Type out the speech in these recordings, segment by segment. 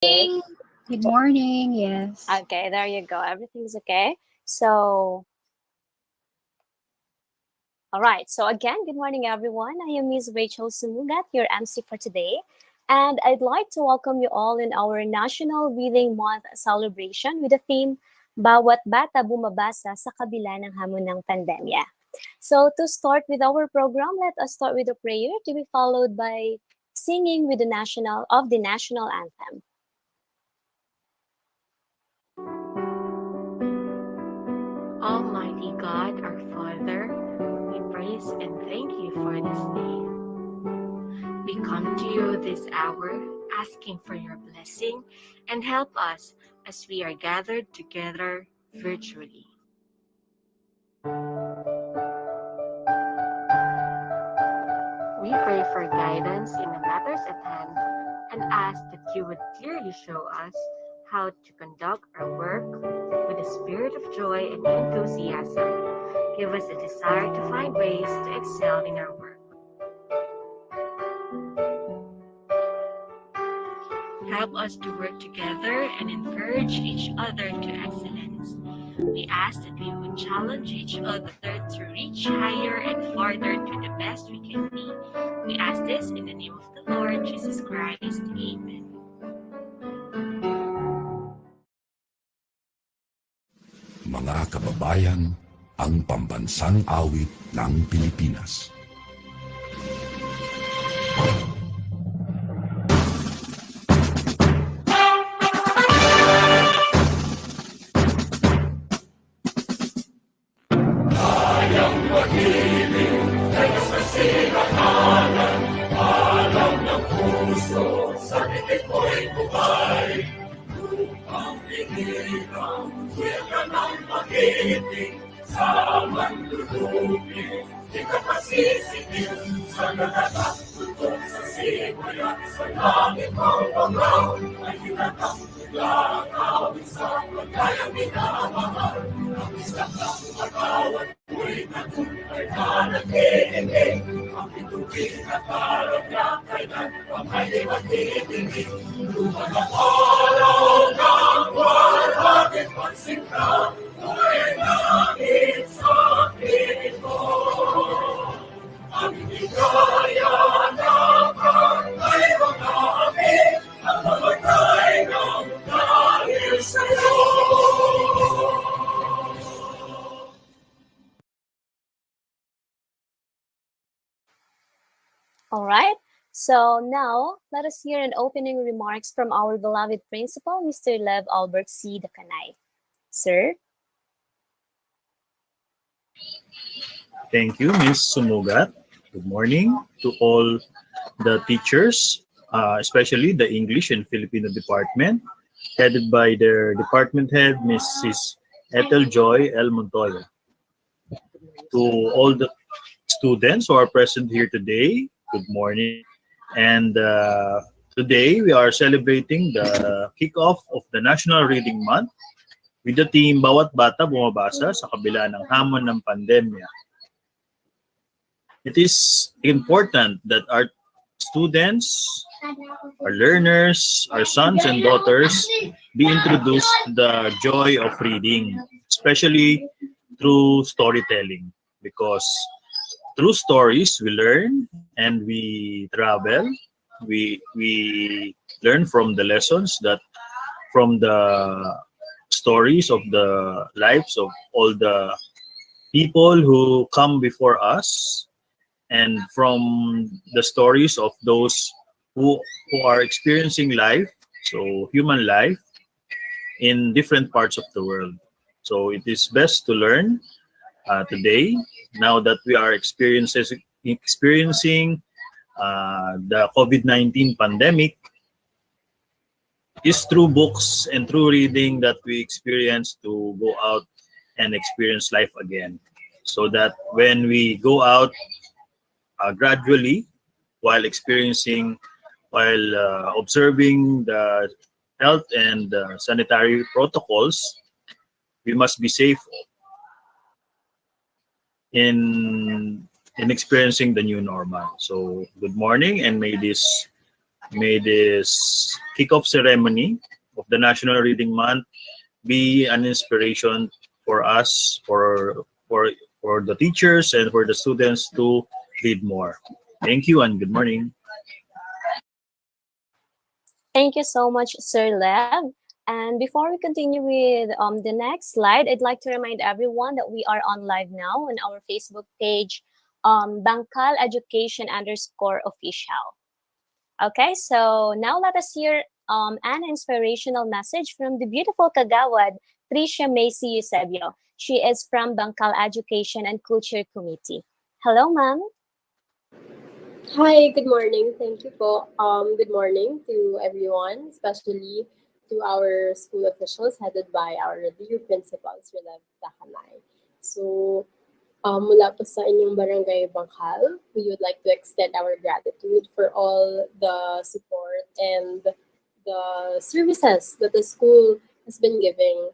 Good morning. Yes. Okay, there you go. Everything's okay. So, all right. So, again, good morning, everyone. I am Ms. Rachel Sumugat, your MC for today. And I'd like to welcome you all in our National Reading Month celebration with the theme, Bawat Bata Bumabasa sa Kabila ng Hamon ng Pandemya. So, to start with our program, let us start with a prayer to be followed by singing with the national anthem. Almighty God, our Father, we praise and thank you for this day. We come to you this hour asking for your blessing and help us as we are gathered together virtually. We pray for guidance in the matters at hand and ask that you would clearly show us how to conduct our work with a spirit of joy and enthusiasm. Give us a desire to find ways to excel in our work. Help us to work together and encourage each other to excellence. We ask that we would challenge each other to reach higher and farther to the best we can be. We ask this in the name of the Lord Jesus Christ. Amen. Mga kababayan, ang pambansang awit ng Pilipinas. Kayang magiging kaya sa sinakalan, alam ng puso, sa titik mo'y bukay. Upang inilang, kuya ka ng magiting, sa manlulupin, di ka pasisipin, sa nagatak, tutok sa simoy at sa langit ang bangaw, ay hinatang bigla ang awit sa pagkayang minamahal. Ang isang ng katawan mo'y natumpay ka nagtitingin, ang pitugin at parang kailan, ang kailan titingin, lumang ang araw ng walatin pansin ka, mo'y langit sa piling mo. Ang hindi kaya naman ay mga amin, ang mamatay ng dahil sa'yo. All right. So now, let us hear an opening remarks from our beloved principal, Mr. Lev Albert C. Dakanay. Sir? Thank you, Ms. Sumugat. Good morning to all the teachers, especially the English and Filipino department, headed by their department head, Mrs. Ethel Joy L. Montoya. To all the students who are present here today, good morning. And today we are celebrating the kickoff of the National Reading Month with the theme, Bawat Bata Bumabasa sa Kabila ng Hamon ng Pandemya. It is important that our students, our learners, our sons and daughters be introduced to the joy of reading, especially through storytelling, because through stories we learn and we travel. We learn from the lessons that from the stories of the lives of all the people who come before us, and from the stories of those who are experiencing life, so human life, in different parts of the world. So it is best to learn today, now that we are experiencing the COVID-19 pandemic. Is through books and through reading that we experience to go out and experience life again, so that when we go out gradually, while observing the health and sanitary protocols, we must be safe in experiencing the new normal. So good morning, and may this May this kickoff ceremony of the National Reading Month be an inspiration for us, for the teachers and for the students to read more. Thank you and good morning. Thank you so much, Sir Lev. And before we continue with the next slide, I'd like to remind everyone that we are on live now on our Facebook page, Bangkal Education underscore official. Okay, so now let us hear an inspirational message from the beautiful Kagawad, Tricia Macy Eusebio. She is from Bangkal Education and Culture Committee. Hello, ma'am. Hi, good morning. Thank you po. Good morning to everyone, especially to our school officials headed by our dear principal, Sir Lev Takanay. So, mula po sa inyong barangay Bangkal, we would like to extend our gratitude for all the support and the services that the school has been giving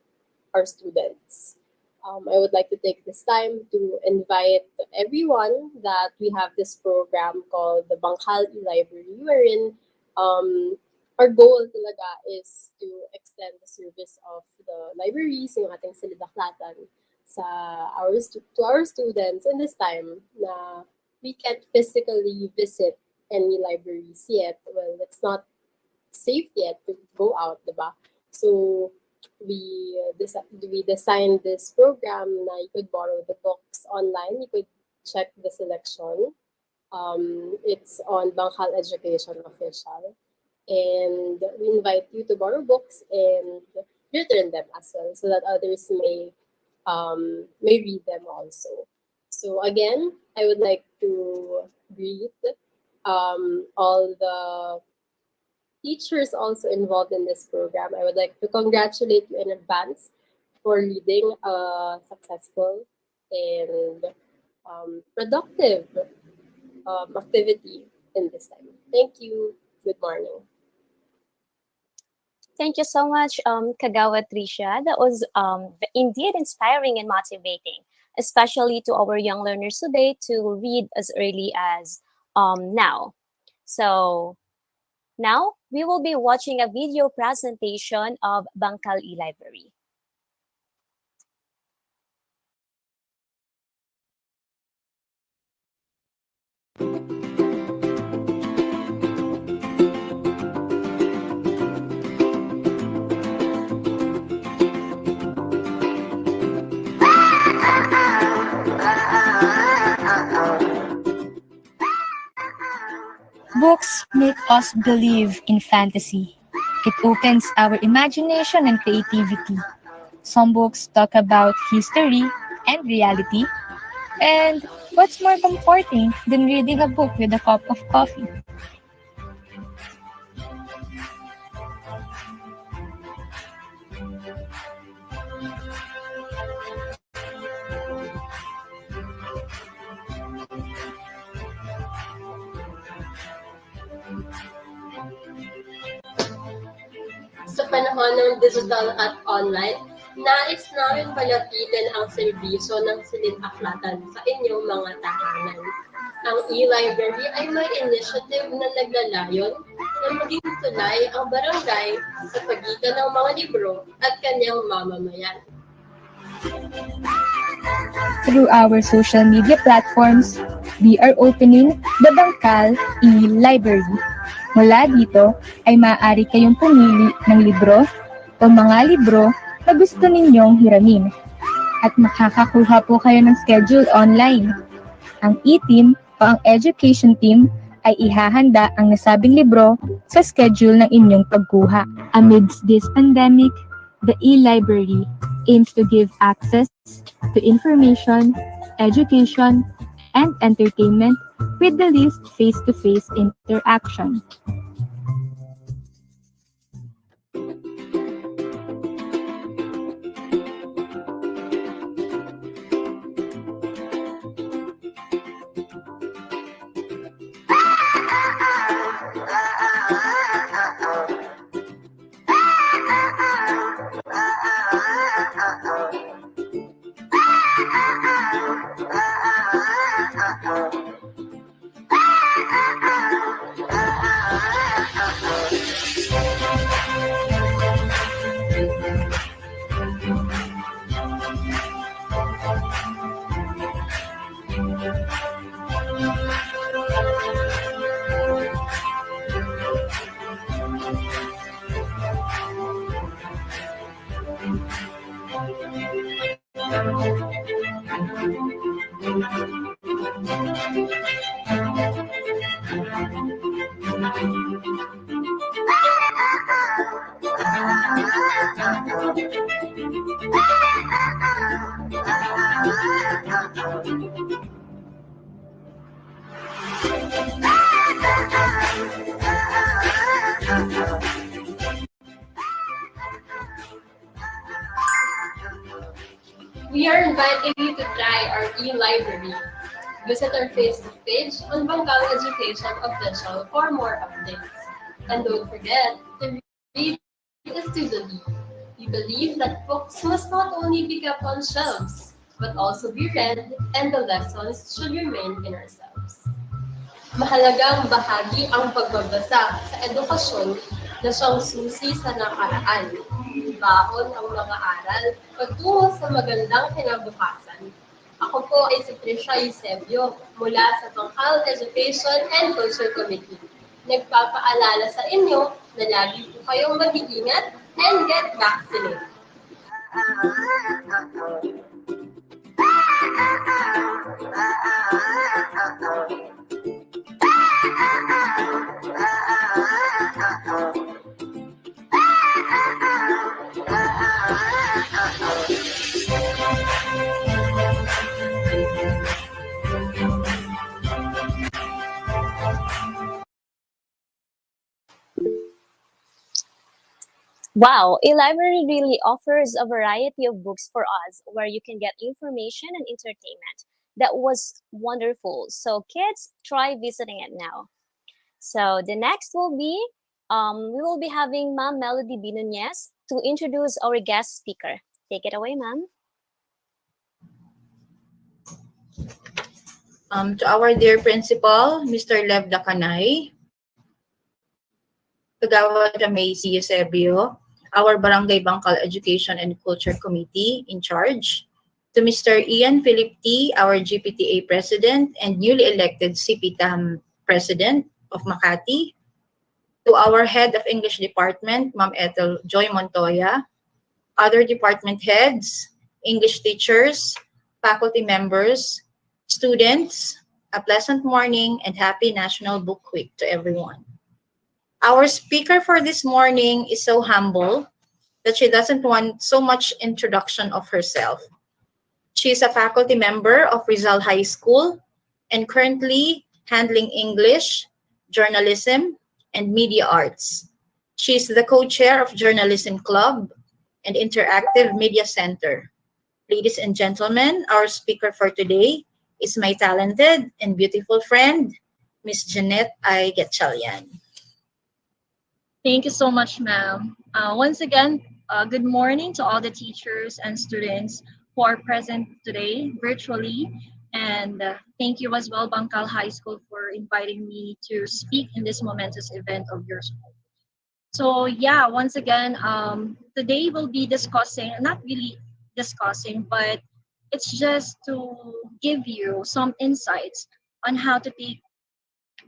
our students. I would like to take this time to invite everyone that we have this program called the Bangkal E-Library, wherein our goal talaga is to extend the service of the libraries, yung ating silidaklatan, to our students in this time na we can't physically visit any libraries yet. Well, it's not safe yet to go out, diba? So we designed this program na you could borrow the books online. You could check the selection. It's on Bangkal Education Official. And we invite you to borrow books and return them as well so that others may read them also. So again, I would like to greet all the teachers also involved in this program. I would like to congratulate you in advance for leading a successful and productive activity in this time. Thank you. Good morning. Thank you so much, Kagawa Tricia. That was indeed inspiring and motivating, especially to our young learners today to read as early as now. So now we will be watching a video presentation of Bangkal E-Library. Books make us believe in fantasy. It opens our imagination and creativity. Some books talk about history and reality. And what's more comforting than reading a book with a cup of coffee? Sa panahon ng digital at online, nais namin panatilihin ang serbisyo ng silid-aklatan sa inyong mga tahanan. Ang e-library ay may initiative na naglalayon na maging tulay ang barangay sa pagitan ng mga libro at kanyang mamamayan. Through our social media platforms, we are opening the Bangkal E-Library. Mula dito ay maaari kayong pumili ng libro o mga libro na gusto ninyong hiramin. At makakakuha po kayo ng schedule online. Ang e-team o ang education team ay ihahanda ang nasabing libro sa schedule ng inyong pagkuha. Amidst this pandemic, the e-library aims to give access to information, education, and entertainment with the least face-to-face interaction. We are inviting you to try our e-library. Visit our Facebook page on Bangkal Education Official for more updates. And don't forget to read is to believe. We believe that books must not only be kept on shelves, but also be read, and the lessons should remain in ourselves. Mahalagang bahagi ang pagbabasa sa edukasyon na siyang susi sa nakaraan. Baon ang mga aral patungo sa magandang kinabukasan. Ako po ay si Trisha Eusebio mula sa Bangkal Education and Culture Committee. Nagpapaalala sa inyo na lagi po kayong mag-iingat and get vaccinated. Wow, a library really offers a variety of books for us where you can get information and entertainment. That was wonderful. So kids, try visiting it now. So the next will be, we will be having Ma'am Melody Binunez to introduce our guest speaker. Take it away, Ma'am. To our dear principal, Mr. Lev Dakanay, Kagawad Macy Eusebio, our Barangay Bangkal Education and Culture Committee in charge, to Mr. Ian Philip T., our GPTA President and newly elected CPTAM President of Makati, to our Head of English Department, Ma'am Ethel Joy Montoya, other department heads, English teachers, faculty members, students, a pleasant morning and happy National Book Week to everyone. Our speaker for this morning is so humble that she doesn't want so much introduction of herself. She is a faculty member of Rizal High School and currently handling English, journalism, and media arts. She is the co-chair of Journalism Club and Interactive Media Center. Ladies and gentlemen, our speaker for today is my talented and beautiful friend, Miss Jeanette I. Getchalian. Thank you so much, ma'am. Once again, good morning to all the teachers and students who are present today virtually. And thank you as well, Bangkal High School, for inviting me to speak in this momentous event of your school. So yeah, once again, today we'll be discussing, not really discussing, but it's just to give you some insights on how to take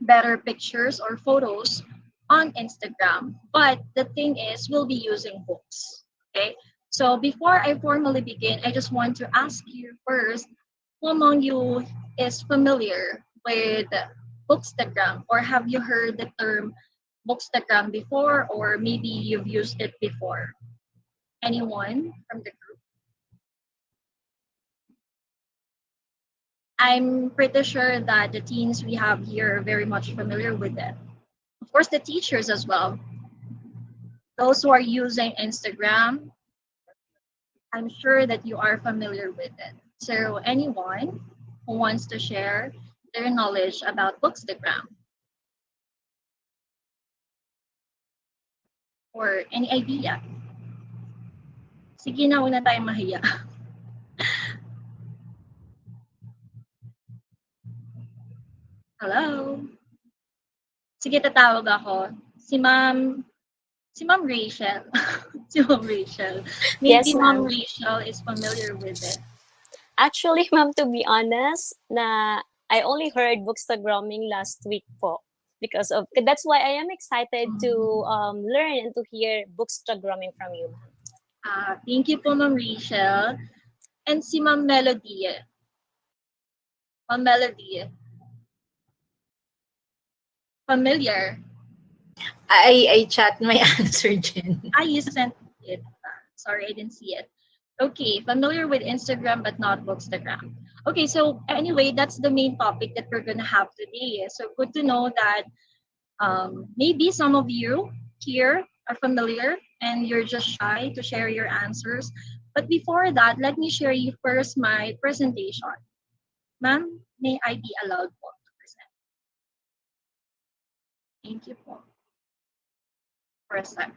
better pictures or photos on Instagram. But the thing is, we'll be using books. Okay. So before I formally begin, I just want to ask you first, who among you is familiar with Bookstagram, or have you heard the term Bookstagram before, or maybe you've used it before? Anyone from the group? I'm pretty sure that the teens we have here are very much familiar with it. Of course, the teachers as well. Those who are using Instagram, I'm sure that you are familiar with it. So anyone who wants to share their knowledge about Bookstagram or any idea? Sige na, huwag na tayo mahiya. Hello? Sige, tatawag ako. Si Ma'am Rachel. Si Ma'am Rachel. Maybe Yes, Ma'am ma'am. Rachel is familiar with it. Actually, ma'am, to be honest, na I only heard bookstagramming last week po. Because of that's why I am excited to learn and to hear bookstagramming from you, ma'am. Thank you po, Ma'am Rachel. And si Ma'am Melody. Ma'am Melody. Familiar. I chat my answer, Jen. You sent it. Sorry, I didn't see it. Okay, familiar with Instagram but not Bookstagram. Okay, so anyway, that's the main topic that we're gonna have today. So good to know that maybe some of you here are familiar and you're just shy to share your answers. But before that, let me share you first my presentation. Ma'am, may I be allowed po to present? Thank you po. For a sec.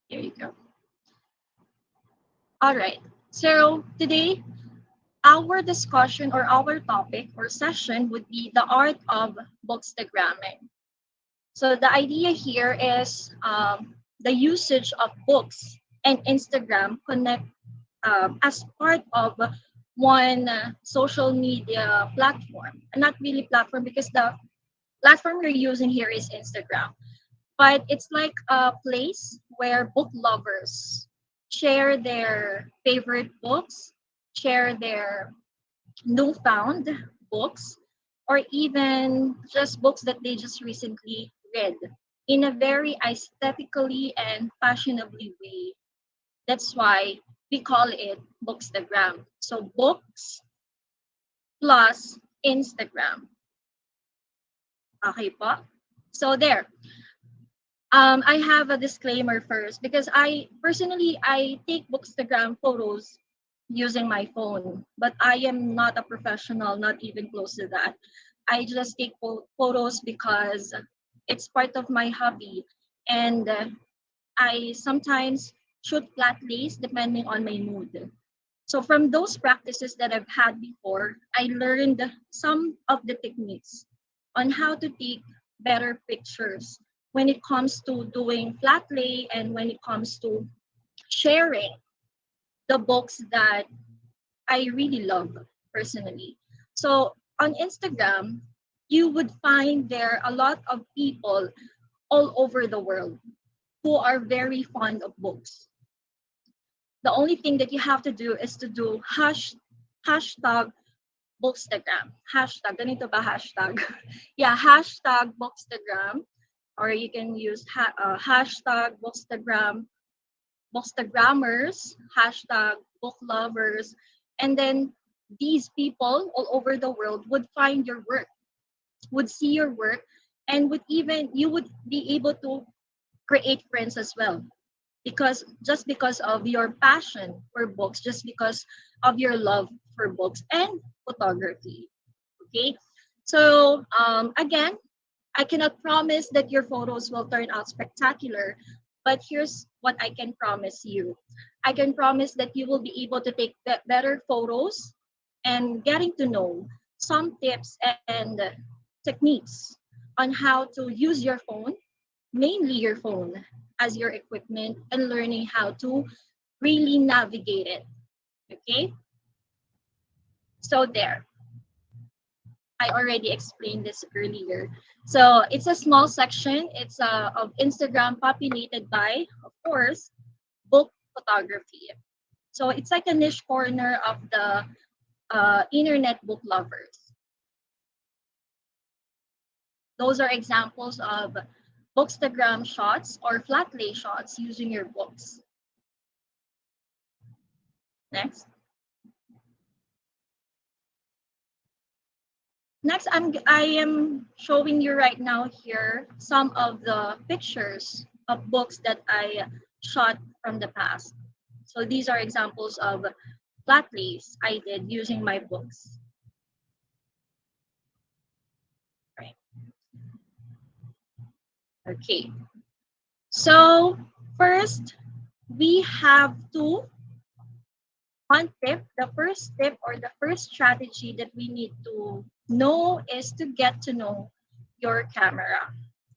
Here you go. All right. So today, our discussion or our topic or session would be the art of bookstagramming. So the idea here is the usage of books and Instagram connect as part of one social media platform. Not really platform because the platform we're using here is Instagram, but it's like a place where book lovers share their favorite books, share their newfound books, or even just books that they just recently read in a very aesthetically and fashionably way. That's why we call it Bookstagram. So books plus Instagram. Okay po? So there. I have a disclaimer first because I take Bookstagram photos using my phone, but I am not a professional, not even close to that. I just take photos because it's part of my hobby, and I sometimes shoot flat lays depending on my mood. So from those practices that I've had before, I learned some of the techniques on how to take better pictures when it comes to doing flat lay and when it comes to sharing the books that I really love personally. So on Instagram, you would find there a lot of people all over the world who are very fond of books. The only thing that you have to do is to do hashtag Bookstagram. Hashtag, ganito ba hashtag? Yeah, hashtag Bookstagram. Or you can use hashtag Bookstagram, Bookstagrammers, hashtag book lovers. And then these people all over the world would find your work, would see your work, and would even, you would be able to create friends as well because just because of your passion for books, just because of your love for books and photography. Okay, so again, I cannot promise that your photos will turn out spectacular, but here's what I can promise you. I can promise that you will be able to take better photos and getting to know some tips and techniques on how to use your phone, mainly your phone, as your equipment and learning how to really navigate it. Okay, so there. I already explained this earlier. So it's a small section. It's of Instagram populated by, of course, book photography. So it's like a niche corner of the internet book lovers. Those are examples of Bookstagram shots or flat lay shots using your books. Next. Next, I am showing you right now here some of the pictures of books that I shot from the past. So these are examples of flat lays I did using my books. Right. Okay. So first, we have one tip. The first tip or the first strategy that we need to know is to get to know your camera.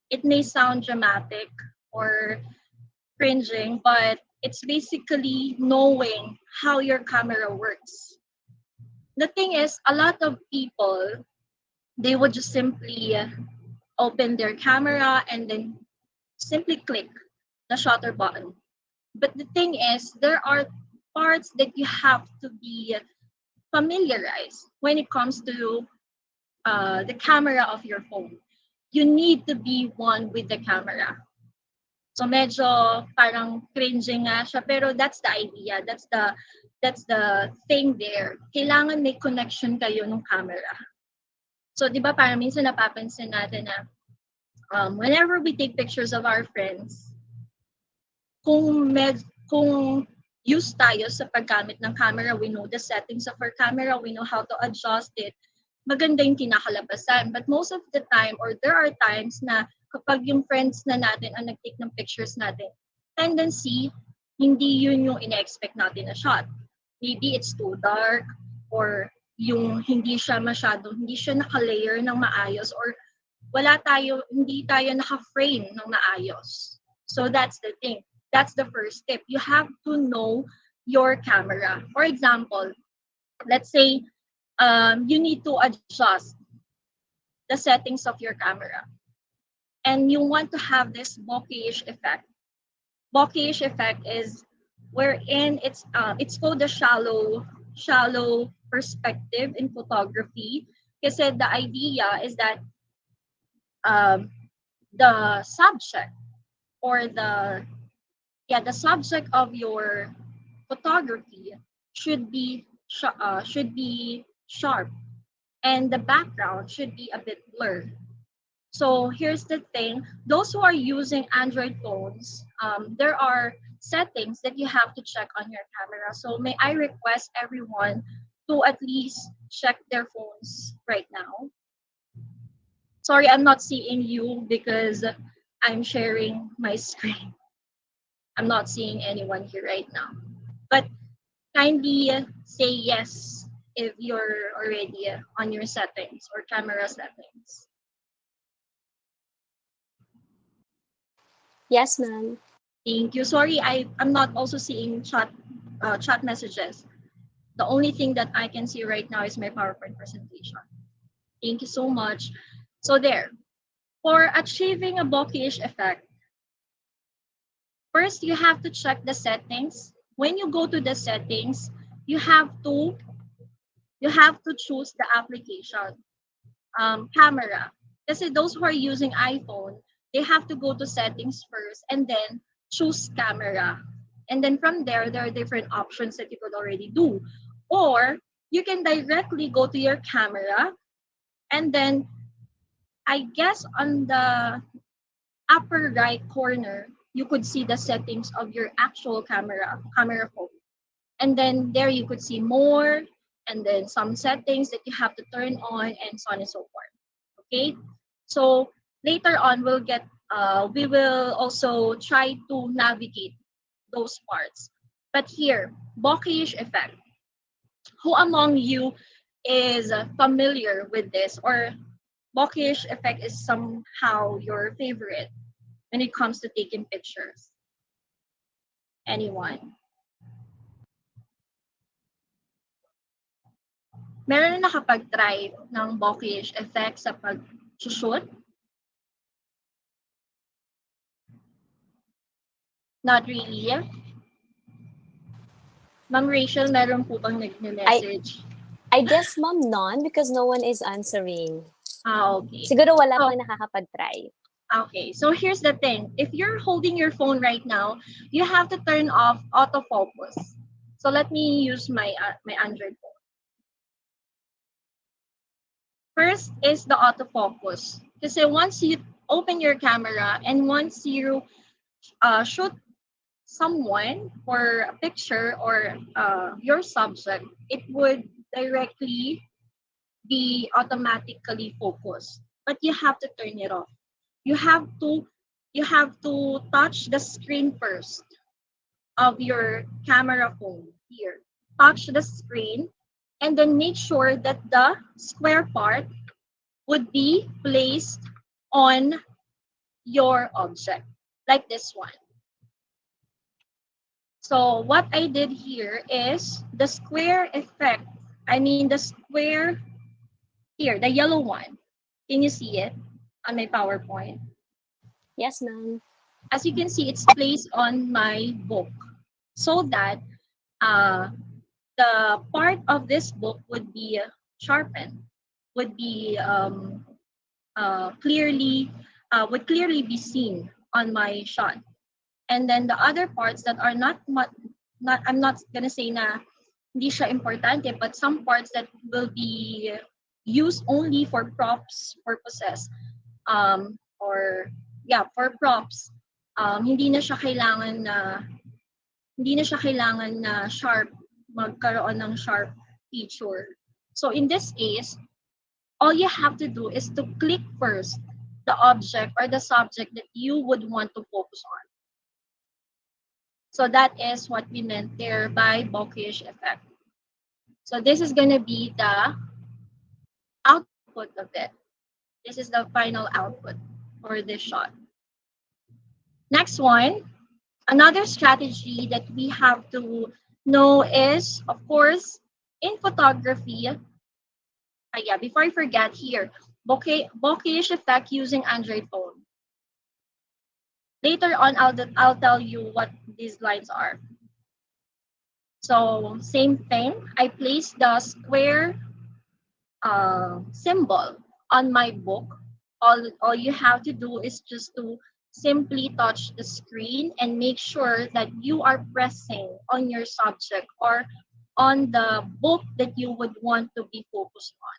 It may sound dramatic or cringing, but it's basically knowing how your camera works. The thing is, a lot of people, they would just simply open their camera and then simply click the shutter button. But the thing is, there are parts that you have to be familiarized when it comes to the camera of your phone. You need to be one with the camera. So medyo parang cringing nga siya, pero that's the idea. That's the thing there. Kailangan may connection kayo ng camera. So 'di ba parang minsan napapansin natin na whenever we take pictures of our friends, kung used tayo sa paggamit ng camera, we know the settings of our camera, we know how to adjust it, maganda yung kinakalabasan. But most of the time, or there are times na kapag yung friends na natin ang nag-take ng pictures natin, tendency, hindi yun yung ina-expect natin na shot. Maybe it's too dark, or yung hindi siya naka-layer ng maayos, or hindi tayo naka-frame ng maayos. So that's the thing. That's the first tip. You have to know your camera. For example, let's say you need to adjust the settings of your camera, and you want to have this bokeh effect. Bokeh effect is wherein it's called the shallow perspective in photography. Kasi the idea is that the subject, or the subject of your photography should be sharp, and the background should be a bit blurred. So here's the thing: those who are using Android phones, there are settings that you have to check on your camera. So may I request everyone to at least check their phones right now. Sorry, I'm not seeing you because I'm sharing my screen. I'm not seeing anyone here right now. But kindly say yes if you're already on your settings or camera settings. Yes, ma'am. Thank you. Sorry, I'm not also seeing chat messages. The only thing that I can see right now is my PowerPoint presentation. Thank you so much. So there, for achieving a bokeh effect, first you have to check the settings. When you go to the settings, you have to choose the application, camera. Kasi those who are using iPhone, they have to go to settings first and then choose camera. And then from there are different options that you could already do. Or you can directly go to your camera, and then I guess on the upper right corner, you could see the settings of your actual camera phone. And then there you could see more, and then some settings that you have to turn on, and so on and so forth. Okay, so later on we will also try to navigate those parts. But here, bokeh effect. Who among you is familiar with this, or bokeh effect is somehow your favorite when it comes to taking pictures? Anyone? Meron na nakapag-try ng bokeh effect sa pag-shoot? Not really. Ma'am Rachel, meron po bang nag-message? I guess, ma'am, none, because no one is answering. Okay. Siguro wala pang nakakapag-try. Okay, so here's the thing. If you're holding your phone right now, you have to turn off autofocus. So let me use my Android phone. First is the autofocus. Kasi once you open your camera and once you shoot someone for a picture, or your subject, it would directly be automatically focused. But you have to turn it off. You have to touch the screen first of your camera phone here. Touch the screen, and then make sure that the square part would be placed on your object, like this one. So what I did here is the square effect. I mean the square here, the yellow one. Can you see it on my PowerPoint? Yes, ma'am. As you can see, it's placed on my book, so that Uh, the part of this book would be sharpened, would be clearly would clearly be seen on my shot. And then the other parts that are not I'm not gonna say na hindi siya importante, but some parts that will be used only for props purposes, or yeah, for props, hindi na siya kailangan na sharp, magkaroon ng sharp feature. So in this case, all you have to do is to click first the object or the subject that you would want to focus on. So that is what we meant there by bokeh effect. So this is going to be the output of it. This is the final output for this shot. Next one, another strategy that we have to know is, of course, in photography. Yeah, before I forget here, bokeh effect using Android phone. Later on, I'll tell you what these lines are. So same thing, I place the square symbol on my book. All you have to do is just to simply touch the screen and make sure that you are pressing on your subject or on the book that you would want to be focused on.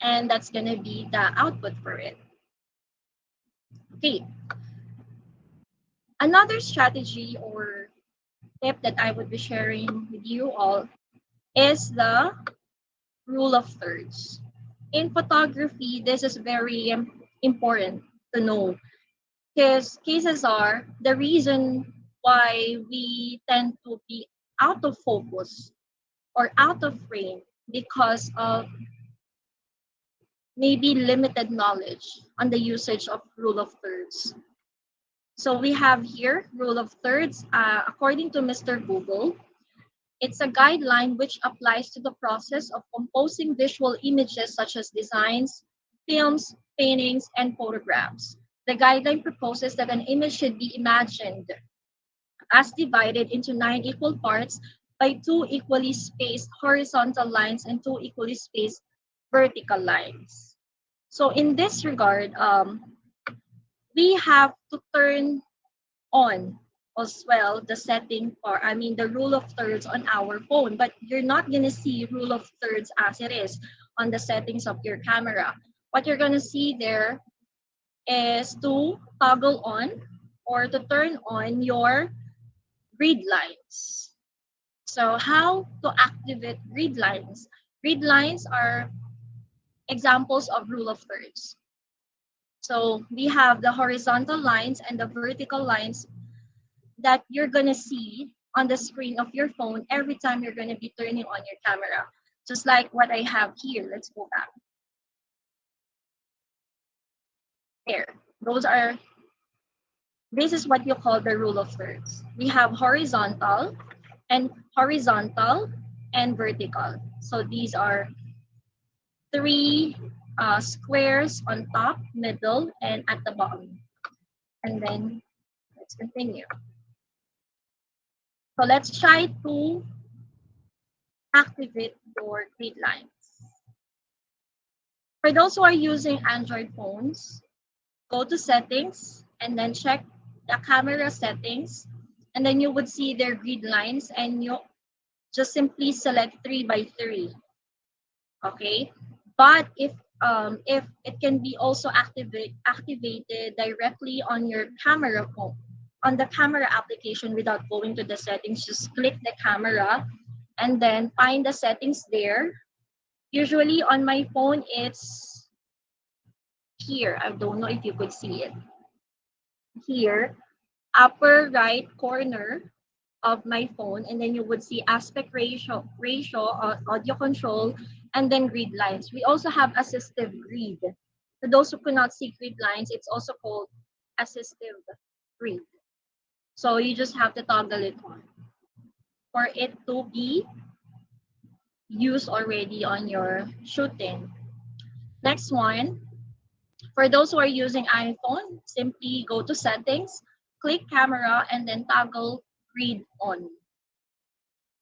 And that's going to be the output for it. Okay. Another strategy or tip that I would be sharing with you all is the rule of thirds. In photography, this is very important to know because cases are the reason why we tend to be out of focus or out of frame because of maybe limited knowledge on the usage of rule of thirds. So we have here rule of thirds. According to Mr. Google, it's a guideline which applies to the process of composing visual images such as designs, films, paintings, and photographs. The guideline proposes that an image should be imagined as divided into 9 equal parts by 2 equally spaced horizontal lines and 2 equally spaced vertical lines. So in this regard, we have to turn on as well the setting for, the rule of thirds on our phone, but you're not going to see rule of thirds as it is on the settings of your camera. What you're going to see there is to toggle on or to turn on your grid lines. So how to activate grid lines? Grid lines are examples of rule of thirds. So we have the horizontal lines and the vertical lines that you're going to see on the screen of your phone every time you're going to be turning on your camera. Just like what I have here. Let's go back. There. This is what you call the rule of thirds. We have horizontal and vertical. So these are 3 squares on top, middle, and at the bottom. And then let's continue. So let's try to activate your grid lines. For those who are using Android phones, go to settings and then check the camera settings, and then you would see their grid lines, and you just simply select 3 by 3. Okay, but if it can be also activated directly on your camera phone, on the camera application without going to the settings, just click the camera and then find the settings there. Usually on my phone, it's here. I don't know if you could see it. Here, upper right corner of my phone, and then you would see aspect ratio, audio control, and then grid lines. We also have assistive grid. For those who cannot see grid lines, it's also called assistive grid. So you just have to toggle it on for it to be used already on your shooting. Next one, for those who are using iPhone, simply go to settings, click camera, and then toggle grid on.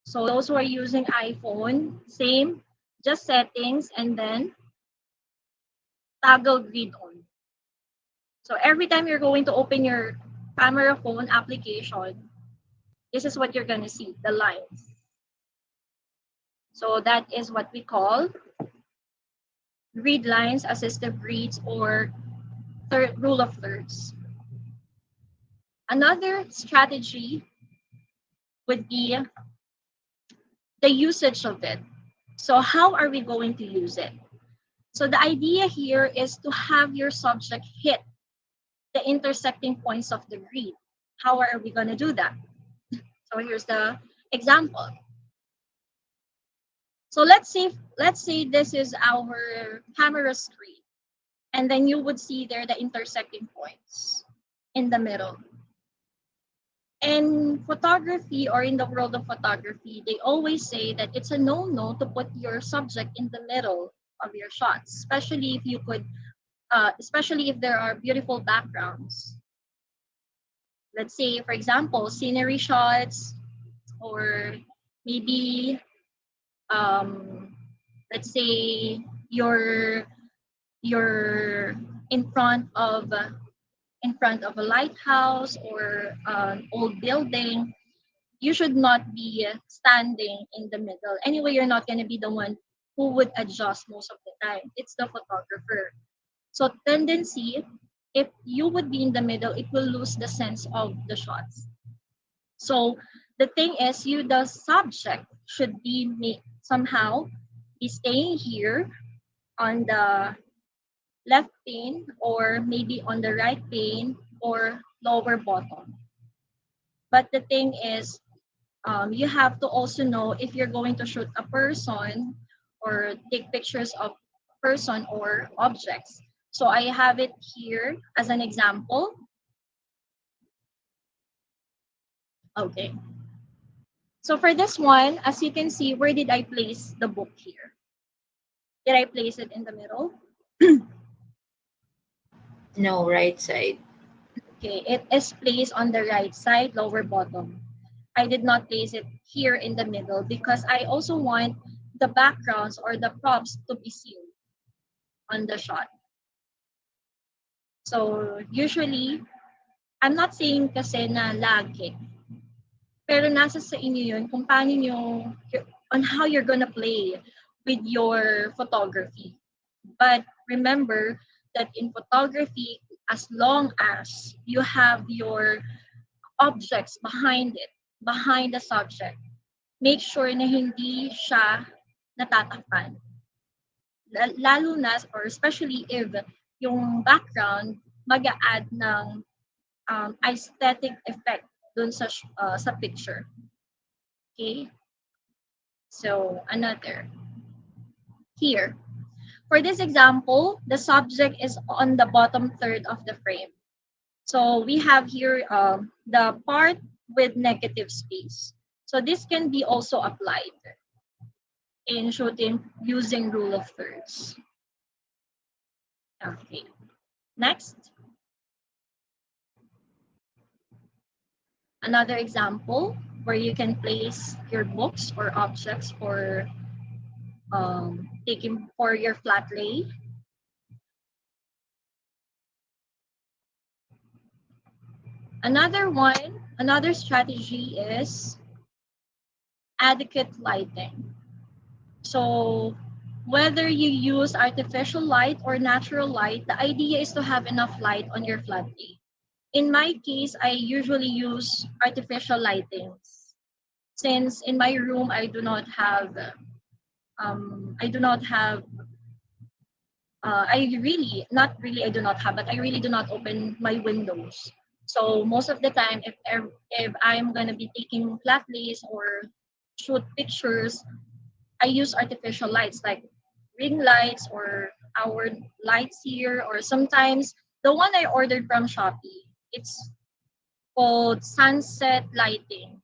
So those who are using iPhone, same, just settings and then toggle grid on. So every time you're going to open your camera phone application, this is what you're going to see, the lines. So that is what we call grid lines, assistive grids, or rule of thirds. Another strategy would be the usage of it. So how are we going to use it? So the idea here is to have your subject hit the intersecting points of the grid. How are we going to do that? So here's the example. So let's say this is our camera screen, and then you would see there the intersecting points in the middle. In photography, or in the world of photography, they always say that it's a no-no to put your subject in the middle of your shots, especially if there are beautiful backgrounds. Let's say, for example, scenery shots, or maybe let's say you're in front of a lighthouse or an old building. You should not be standing in the middle. Anyway, you're not going to be the one who would adjust most of the time. It's the photographer. So tendency, if you would be in the middle, it will lose the sense of the shots. So the thing is, the subject should be somehow be staying here on the left pane, or maybe on the right pane, or lower bottom. But the thing is, you have to also know if you're going to shoot a person or take pictures of person or objects. So I have it here as an example. Okay. So for this one, as you can see, where did I place the book here? Did I place it in the middle? No, right side. Okay, it is placed on the right side, lower bottom. I did not place it here in the middle because I also want the backgrounds or the props to be seen on the shot. So usually, I'm not saying kasi na lagi, pero nasa sa inyo yun kung paano nyo, on how you're gonna play with your photography. But remember that in photography, as long as you have your objects behind it, behind the subject, make sure na hindi siya natatakpan. Lalo na, or especially if yung background mag-a-add ng aesthetic effect dun sa picture. Okay? So, another. Here. For this example, the subject is on the bottom third of the frame. So, we have here the part with negative space. So, this can be also applied in shooting using rule of thirds. Okay. Next. Another example where you can place your books or objects for taking for your flat lay. Another strategy is adequate lighting. So whether you use artificial light or natural light, the idea is to have enough light on your flat lay. In my case, I usually use artificial lightings since in my room I do not have I do not have, but I really do not open my windows. So most of the time, if I'm gonna be taking flat lays or shoot pictures, I use artificial lights like ring lights or our lights here, or sometimes the one I ordered from Shopee. It's called sunset lighting.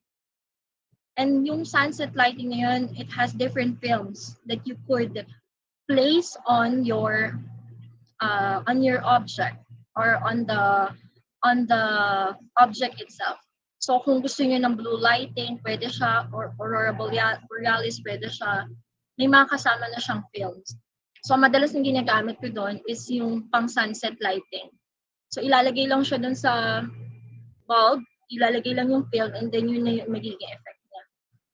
And yung sunset lighting na yun, it has different films that you could place on your object or on the object itself. So kung gusto niyo ng blue lighting, pwede siya, or aurora borealis, pwede siya. May mga kasama na siyang films. So madalas na ginagamit ko doon is yung pang sunset lighting. So ilalagay lang siya doon sa bulb, ilalagay lang yung film, and then yun na yung magiging effect niya.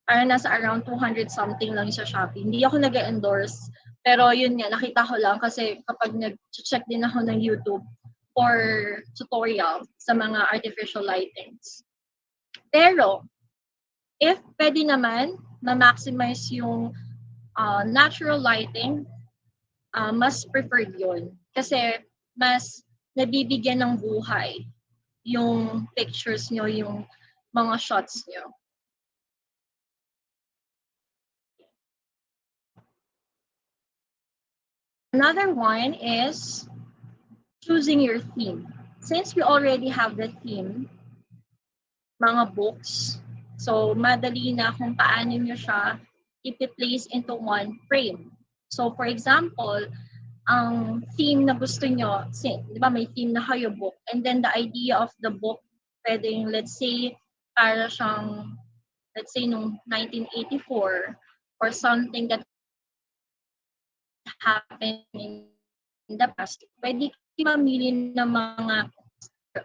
Para nasa around 200 something lang sa Shopee. Hindi ako nag-endorse, pero yun nga, nakita ko lang kasi kapag nag-check din ako ng YouTube for tutorial sa mga artificial lightings. Pero, if pwede naman, ma-maximize yung natural lighting, mas preferred yun. Kasi mas nabibigyan ng buhay yung pictures nyo, yung mga shots nyo. Another one is choosing your theme. Since we already have the theme, mga books, so madali na kung paano nyo siya i-place into one frame. So for example, ang theme na gusto nyo, di ba may theme na kayo book, and then the idea of the book, pwedeng let's say, para siyang, let's say nung 1984, or something that happened in the past, pwede kayo mamili ng mga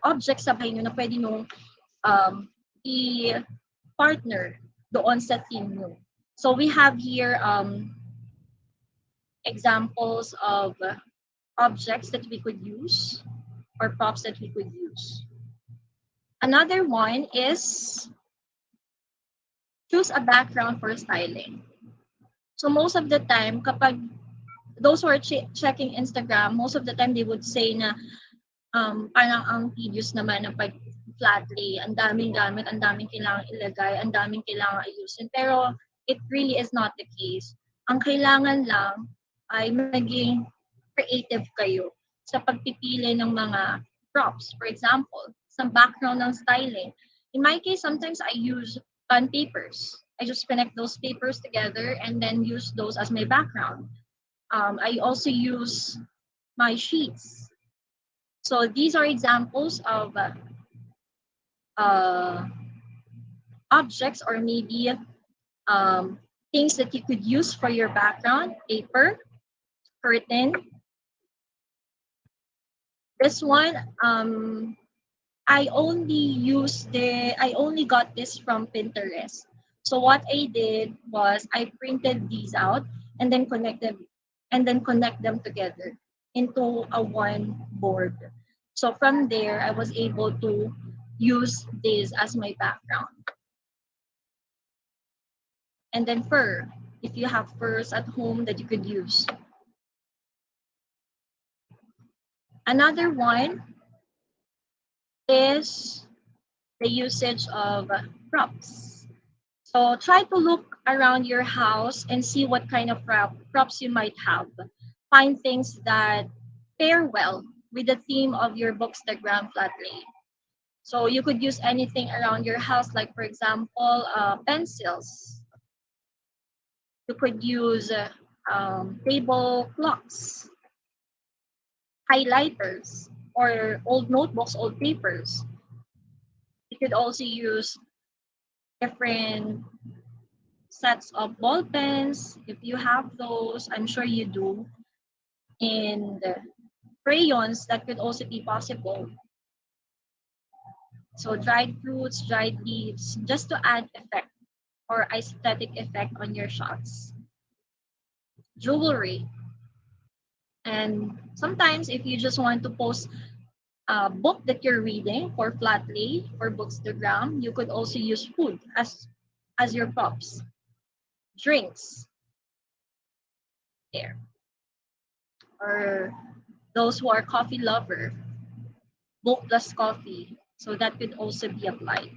objects sa bahay nyo na pwede nyo i-partner doon sa theme nyo. So we have here examples of objects that we could use or props that we could use. Another one is choose a background for styling. So most of the time, kapag those who are checking Instagram, most of the time they would say na parang ang tedious naman ng pag-flat lay, ang daming gamit, ang daming kailangan ilagay, ang daming kailangan ayusin. Pero it really is not the case. Ang kailangan lang ay maging creative kayo sa pagpipili ng mga props. For example, some background ng styling. In my case, sometimes I use bond papers. I just connect those papers together and then use those as my background. I also use my sheets. So these are examples of objects or maybe things that you could use for your background: paper, curtain. This one, I only got this from Pinterest. So what I did was I printed these out and then connect them together into a one board. So from there, I was able to use this as my background. And then fur, if you have furs at home that you could use. Another one is the usage of props. So try to look around your house and see what kind of props you might have. Find things that pair well with the theme of your Bookstagram flat lay. So you could use anything around your house, like for example, pencils. You could use table clocks, highlighters, or old notebooks, old papers. You could also use different sets of ball pens if you have those. I'm sure you do. And crayons, that could also be possible. So dried fruits, dried leaves, just to add effect or aesthetic effect on your shots. Jewelry. And sometimes if you just want to post a book that you're reading for Flatly, for Bookstagram, you could also use food as your props. Drinks. There. Or those who are coffee lover, book plus coffee. So that could also be applied.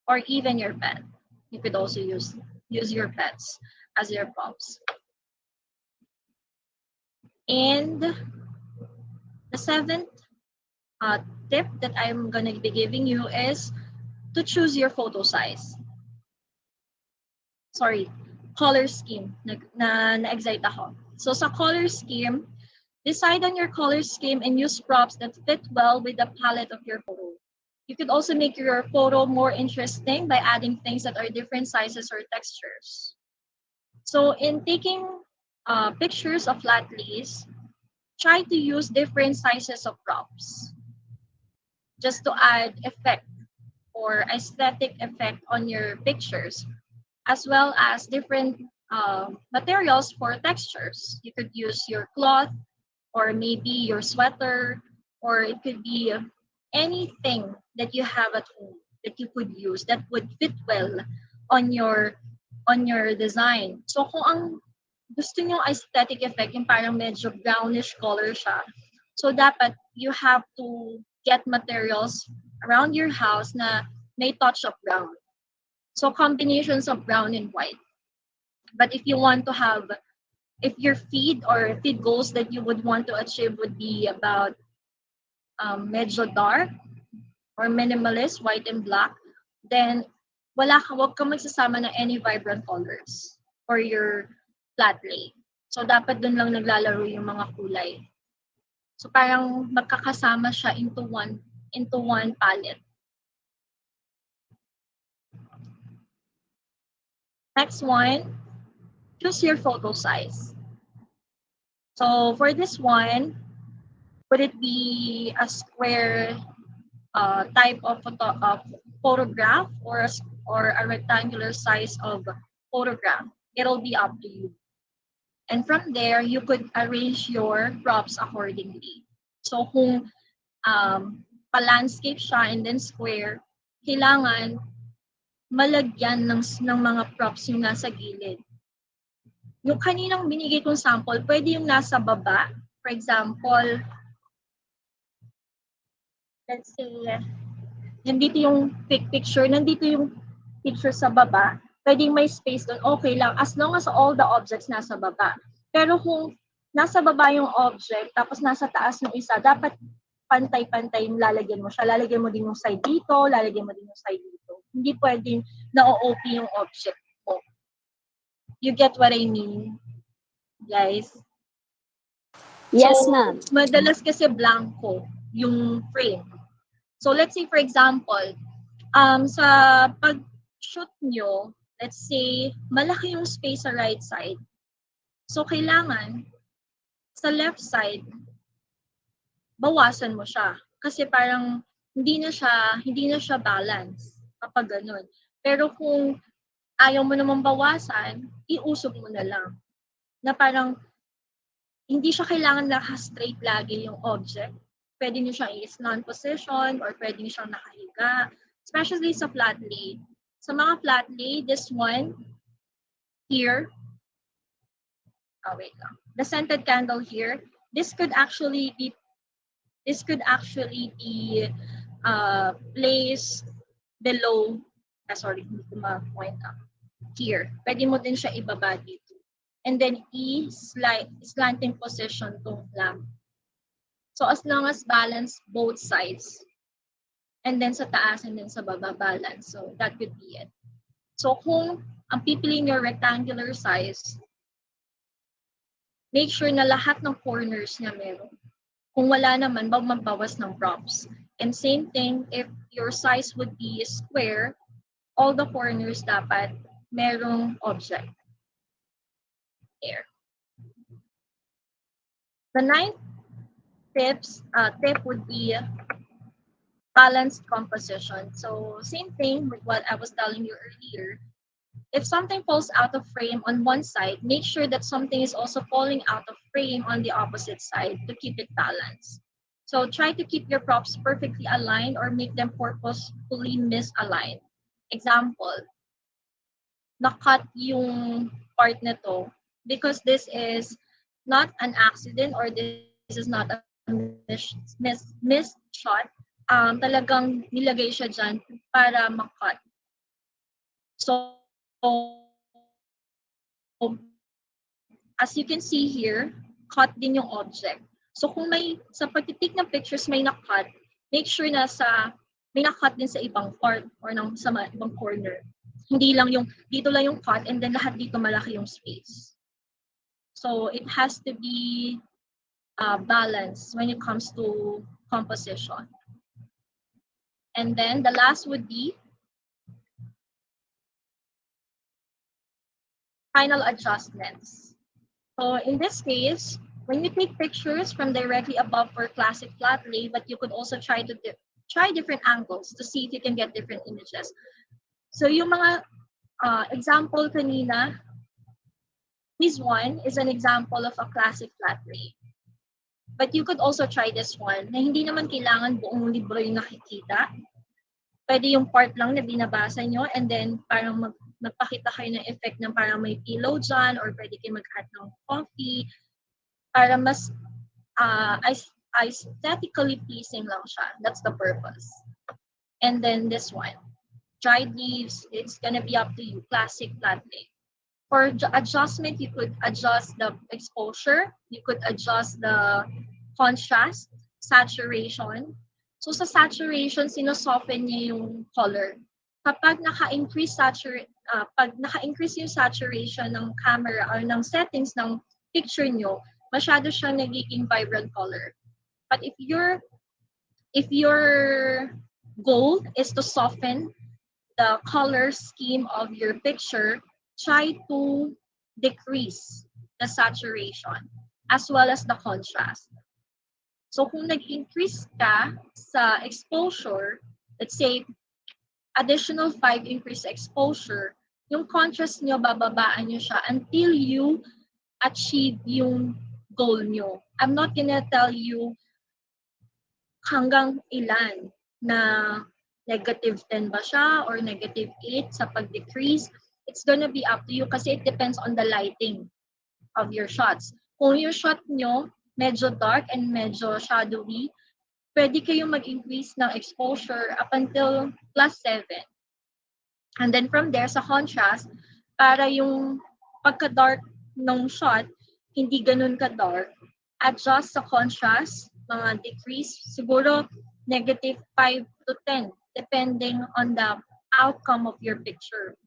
Or even your pet. You could also use your pets as your props. And the seventh tip that I'm going to be giving you is to choose your photo size. Sorry, color scheme. Na-excite ako. So sa color scheme, decide on your color scheme and use props that fit well with the palette of your photo. You could also make your photo more interesting by adding things that are different sizes or textures. So in taking pictures of flat lays, try to use different sizes of props just to add effect or aesthetic effect on your pictures, as well as different materials for textures. You could use your cloth or maybe your sweater, or it could be anything that you have at home that you could use that would fit well on your design. So kung ang gusto niyo aesthetic effect, yung parang medyo brownish color siya. So dapat you have to get materials around your house na may touch of brown. So combinations of brown and white. But if you want to have, if your feed goals that you would want to achieve would be about medyo dark or minimalist, white and black, then wag ka magsasama ng any vibrant colors for your flat lay. So dapat dun lang naglalaro yung mga kulay. So parang magkakasama siya into one palette. Next one, choose your photo size. So for this one, would it be a square type of photograph or a rectangular size of photograph? It'll be up to you. And from there, you could arrange your props accordingly. So kung pa-landscape siya and then square, kailangan malagyan ng mga props yung nasa gilid. Yung kaninang binigay kong sample, pwede yung nasa baba. For example, let's say, nandito yung picture, nandito yung picture sa baba, pwedeng may space doon, okay lang, as long as all the objects nasa baba. Pero kung nasa baba yung object, tapos nasa taas yung isa, dapat pantay-pantay yung lalagyan mo siya. Lalagyan mo din yung side dito, lalagyan mo din yung side dito. Hindi pwedeng na-OP yung object mo. You get what I mean, guys? Yes, So, ma'am. madalas kasi blanco yung frame. So, let's say, for example, sa pag-shoot nyo, let's say, malaki yung space sa right side. So, kailangan, sa left side, bawasan mo siya. Kasi parang, hindi na siya balance kapag ganun. Pero kung ayaw mo namang bawasan, iusog mo na lang. Na parang, hindi siya kailangan naka-straight lagi yung object. Pwede nyo siyang i-slant position or pwede nyo siyang nakahiga. Especially sa flat lay. Sa mga flat lay, this one here, wait lang. The scented candle here, this could actually be placed below, sorry, hindi ko ma-point up. Here. Pwede mo din siya ibaba dito. And then slanting position tong lamp. So as long as balance both sides. And then sa taas and then sa baba balance. So that could be it. So kung ang pipiliin your rectangular size, make sure na lahat ng corners niya meron. Kung wala naman, magbawas ng props. And same thing, if your size would be square, all the corners dapat merong object. There. The ninth tip would be balanced composition. So same thing with what I was telling you earlier. If something falls out of frame on one side, make sure that something is also falling out of frame on the opposite side to keep it balanced. So try to keep your props perfectly aligned or make them purposefully misaligned. Example, nakat yung part nito because this is not an accident or this is not a missed shot. Talagang nilagay siya dyan para makat. So, as you can see here, cut din yung object. So kung sa pagtitik ng pictures may nakat, make sure na may nakat din sa ibang part or sa ibang corner. Hindi lang dito lang yung cut and then lahat dito malaki yung space. So it has to be balanced when it comes to composition. And then the last would be final adjustments. So in this case, when you take pictures from directly above for classic flat lay, but you could also try to try different angles to see if you can get different images. So yung mga example kanina, this one is an example of a classic flat lay. But you could also try this one na hindi naman kailangan buong libro yung nakikita. Pwede yung part lang na binabasa nyo and then parang magpakita kayo ng effect ng parang may pillow dyan or pwede kayo mag-add ng coffee para mas aesthetically pleasing lang siya. That's the purpose. And then this one, dried leaves, it's gonna be up to you, classic flat lay. For adjustment, you could adjust the exposure, you could adjust the contrast, saturation. So sa saturation, sinosoften niya yung color. Kapag pag naka-increase yung saturation ng camera or ng settings ng picture nyo, masyado siya nagiging vibrant color. But if your goal is to soften the color scheme of your picture, try to decrease the saturation as well as the contrast. So kung nag-increase ka sa exposure, let's say additional 5 increase exposure, yung contrast nyo, bababaan nyo siya until you achieve yung goal nyo. I'm not gonna tell you hanggang ilan na negative 10 ba siya or negative 8 sa pag-decrease. It's gonna be up to you kasi it depends on the lighting of your shots. Kung yung shot nyo medyo dark and medyo shadowy, pwede kayong mag-increase ng exposure up until +7. And then from there, sa contrast, para yung pagka-dark ng shot, hindi ganun ka-dark, adjust sa contrast, mga decrease, siguro negative 5 to 10, depending on the outcome of your picture.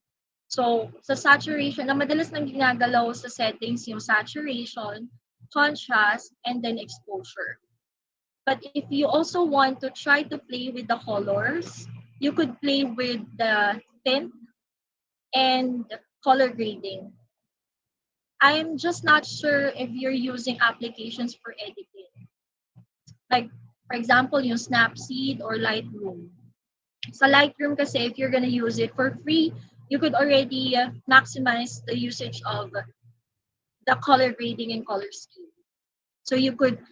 So, sa saturation, na madalas nang ginagalaw sa settings yung saturation, contrast, and then exposure. But if you also want to try to play with the colors, you could play with the tint and color grading. I'm just not sure if you're using applications for editing. Like, for example, yung Snapseed or Lightroom. Sa Lightroom kasi, if you're gonna use it for free, you could already maximize the usage of the color grading and color scheme. So you could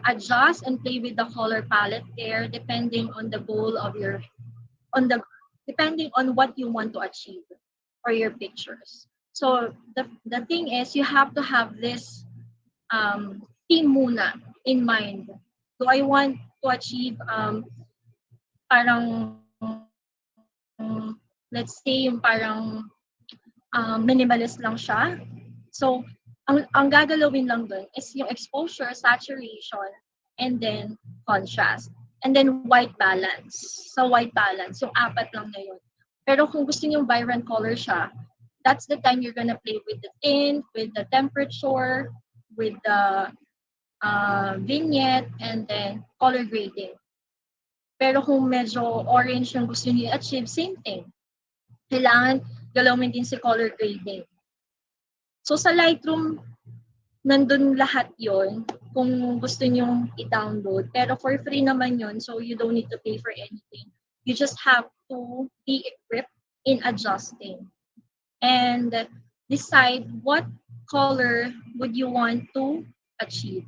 adjust and play with the color palette there depending on the goal of depending on what you want to achieve for your pictures. So the thing is, you have to have this theme muna in mind. Do I want to achieve parang let's say yung parang minimalist lang siya. So ang gagalawin lang dun is yung exposure, saturation, and then contrast. And then white balance. So white balance, yung 4 lang na yun. Pero kung gusto niyo vibrant color siya, that's the time you're gonna play with the tint, with the temperature, with the vignette, and then color grading. Pero kung medyo orange yung gusto niyo i-achieve, same thing. Kailangan galawin din si color grading. So sa Lightroom, nandun lahat yon kung gusto nyong i-download. Pero for free naman yon, so you don't need to pay for anything. You just have to be equipped in adjusting. And decide what color would you want to achieve.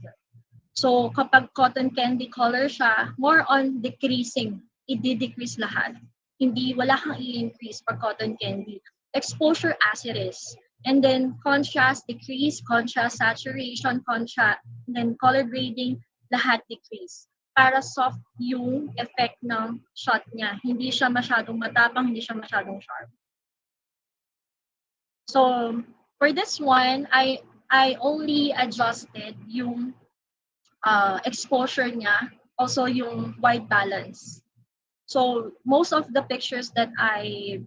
So kapag cotton candy color siya, more on decreasing. I-decrease lahat. Wala kang i-increase for cotton candy. Exposure as it is. And then contrast, decrease, contrast, saturation, contrast, and then color grading, lahat decrease. Para soft yung effect ng shot niya. Hindi siya masyadong matapang, hindi siya masyadong sharp. So for this one, I only adjusted yung exposure niya, also yung white balance. So most of the pictures that I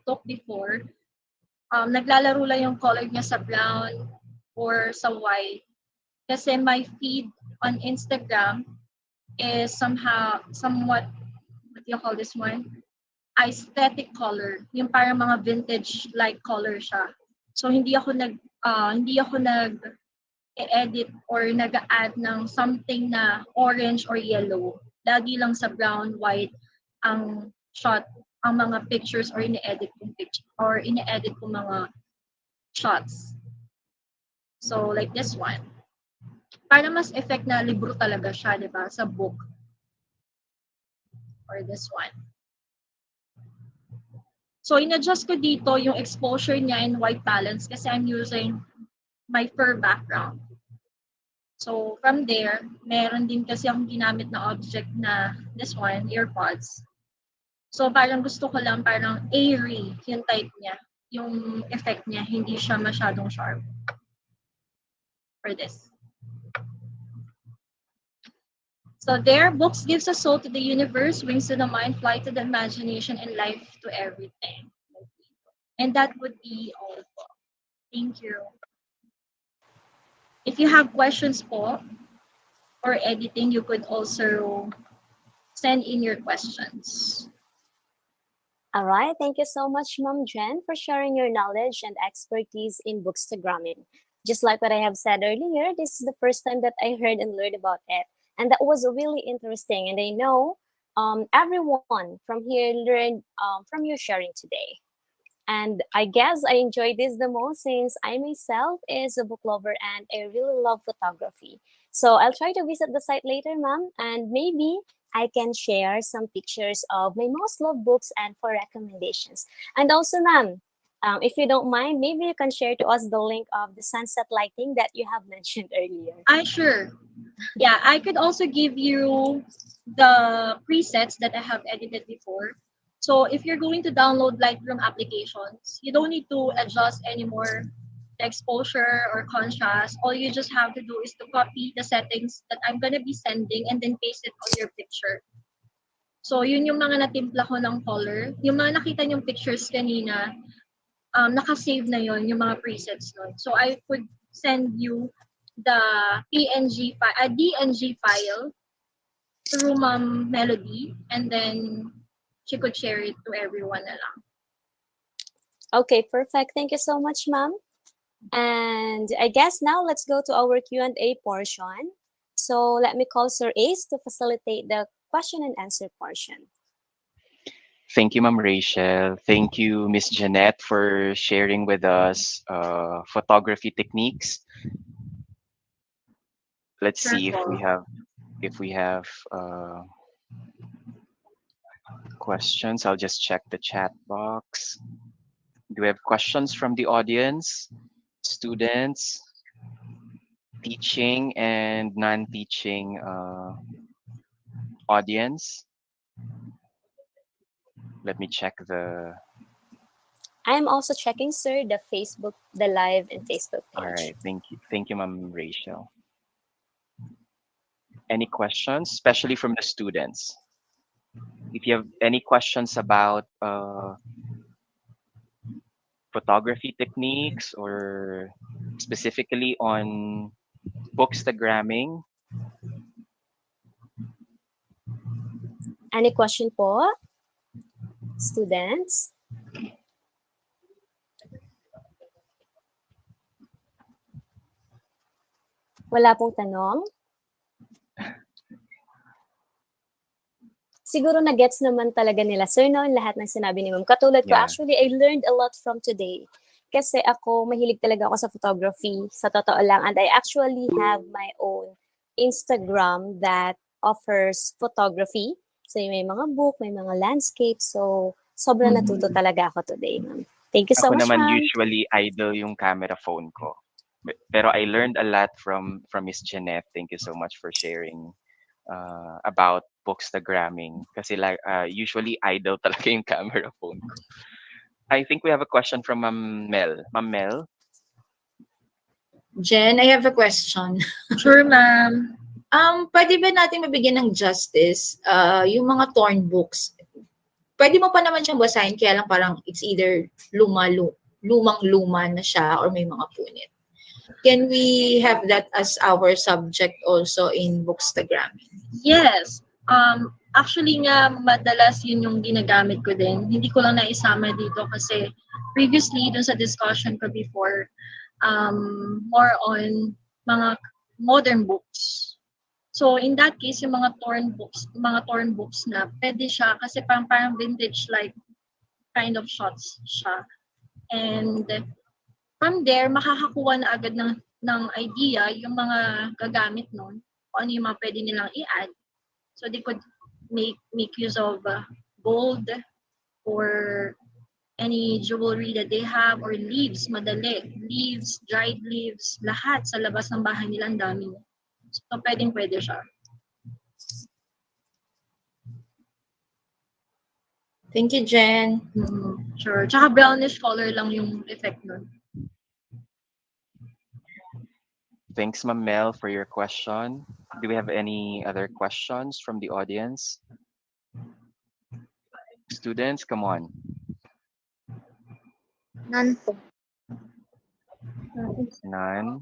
took before, naglalaro lang yung color niya sa brown or sa white. Kasi my feed on Instagram is somewhat, what do you call this one? Aesthetic color. Yung parang mga vintage-like color siya. So, hindi ako nag edit or nag-add ng something na orange or yellow. Lagi lang sa brown, white ang shot, ang mga pictures or ini-edit kong picture or ini-edit kong mga shots. So, like this one. Para mas effect na libro talaga siya, di ba? Sa book. Or this one. So, in-adjust ko dito yung exposure niya in white balance kasi I'm using my fur background. So, from there, meron din kasi akong ginamit na object na this one, earpods. So, parang gusto ko lang parang airy yung type niya. Yung effect niya, hindi siya masyadong sharp. For this. So there, books gives a soul to the universe, wings to the mind, flight to the imagination, and life to everything. And that would be all po. Thank you. If you have questions po, or editing, you could also send in your questions. All right. Thank you so much, Ma'am Jen, for sharing your knowledge and expertise in bookstagramming. Just like what I have said earlier, this is the first time that I heard and learned about it. And that was really interesting. And I know everyone from here learned from your sharing today. And I guess I enjoyed this the most since I myself is a book lover and I really love photography. So I'll try to visit the site later, ma'am, and maybe I can share some pictures of my most loved books and for recommendations. And also, ma'am, if you don't mind, maybe you can share to us the link of the sunset lighting that you have mentioned earlier. Sure. Yeah, I could also give you the presets that I have edited before. So if you're going to download Lightroom applications, you don't need to adjust anymore the exposure or contrast. All you just have to do is to copy the settings that I'm gonna be sending and then paste it on your picture. So yun yung mga natimpla ko ng color. Yung mga nakita niyong pictures kanina, naka-save na yun, yung mga presets nun. So I could send you the DNG file through Ma'am Melody, and then she could share it to everyone na lang. Okay, perfect. Thank you so much, ma'am. And I guess now let's go to our Q&A portion. So let me call Sir Ace to facilitate the question and answer portion. Thank you, Ma'am Rachel. Thank you, Miss Jeanette, for sharing with us photography techniques. Let's see if we have questions. I'll just check the chat box. Do we have questions from the audience, students, teaching and non-teaching audience? Let me check the. I'm also checking, sir, the live and Facebook page. All right, thank you, Ma'am Rachel. Any questions, especially from the students? If you have any questions about photography techniques or specifically on bookstagramming. Any question po? Students? Wala pong tanong? Siguro na-gets naman talaga nila, sir, no? Lahat ng sinabi ni ma'am. Katulad ko, actually, I learned a lot from today. Kasi ako, mahilig talaga ako sa photography, sa totoo lang. And I actually have my own Instagram that offers photography. So may mga book, may mga landscapes. So sobrang natuto talaga ako today, ma'am. Thank you so much, naman ma'am. Usually idle yung camera phone ko. Pero I learned a lot from Miss Jeanette. Thank you so much for sharing about bookstagramming. Kasi usually idle talaga yung camera phone ko. I think we have a question from Ma'am Mel. Ma'am Mel? Jen, I have a question. Sure, ma'am. Pwede ba natin mabigyan ng justice yung mga torn books? Pwede mo pa naman siyang basahin, kaya lang parang it's either lumang-luma na siya or may mga punit. Can we have that as our subject also in bookstagramming? Yes. Actually nga, madalas yun yung ginagamit ko din. Hindi ko lang naisama dito kasi previously, dun sa discussion ko before, more on mga modern books. So in that case, yung mga torn books na, pwede siya kasi parang vintage like kind of shots siya. And from there, makakakuha na agad ng idea yung mga gagamit nun, kung ano yung mga pwede nilang i-add. So they could make use of gold or any jewelry that they have or leaves, madali. Leaves, dried leaves, lahat sa labas ng bahay nila, ang dami. So pwede siya. Thank you, Jen. Sure. Tsaka brownish color lang yung effect nun. Thanks, Ma'am Mel, for your question. Do we have any other questions from the audience? Students, come on. None po. None.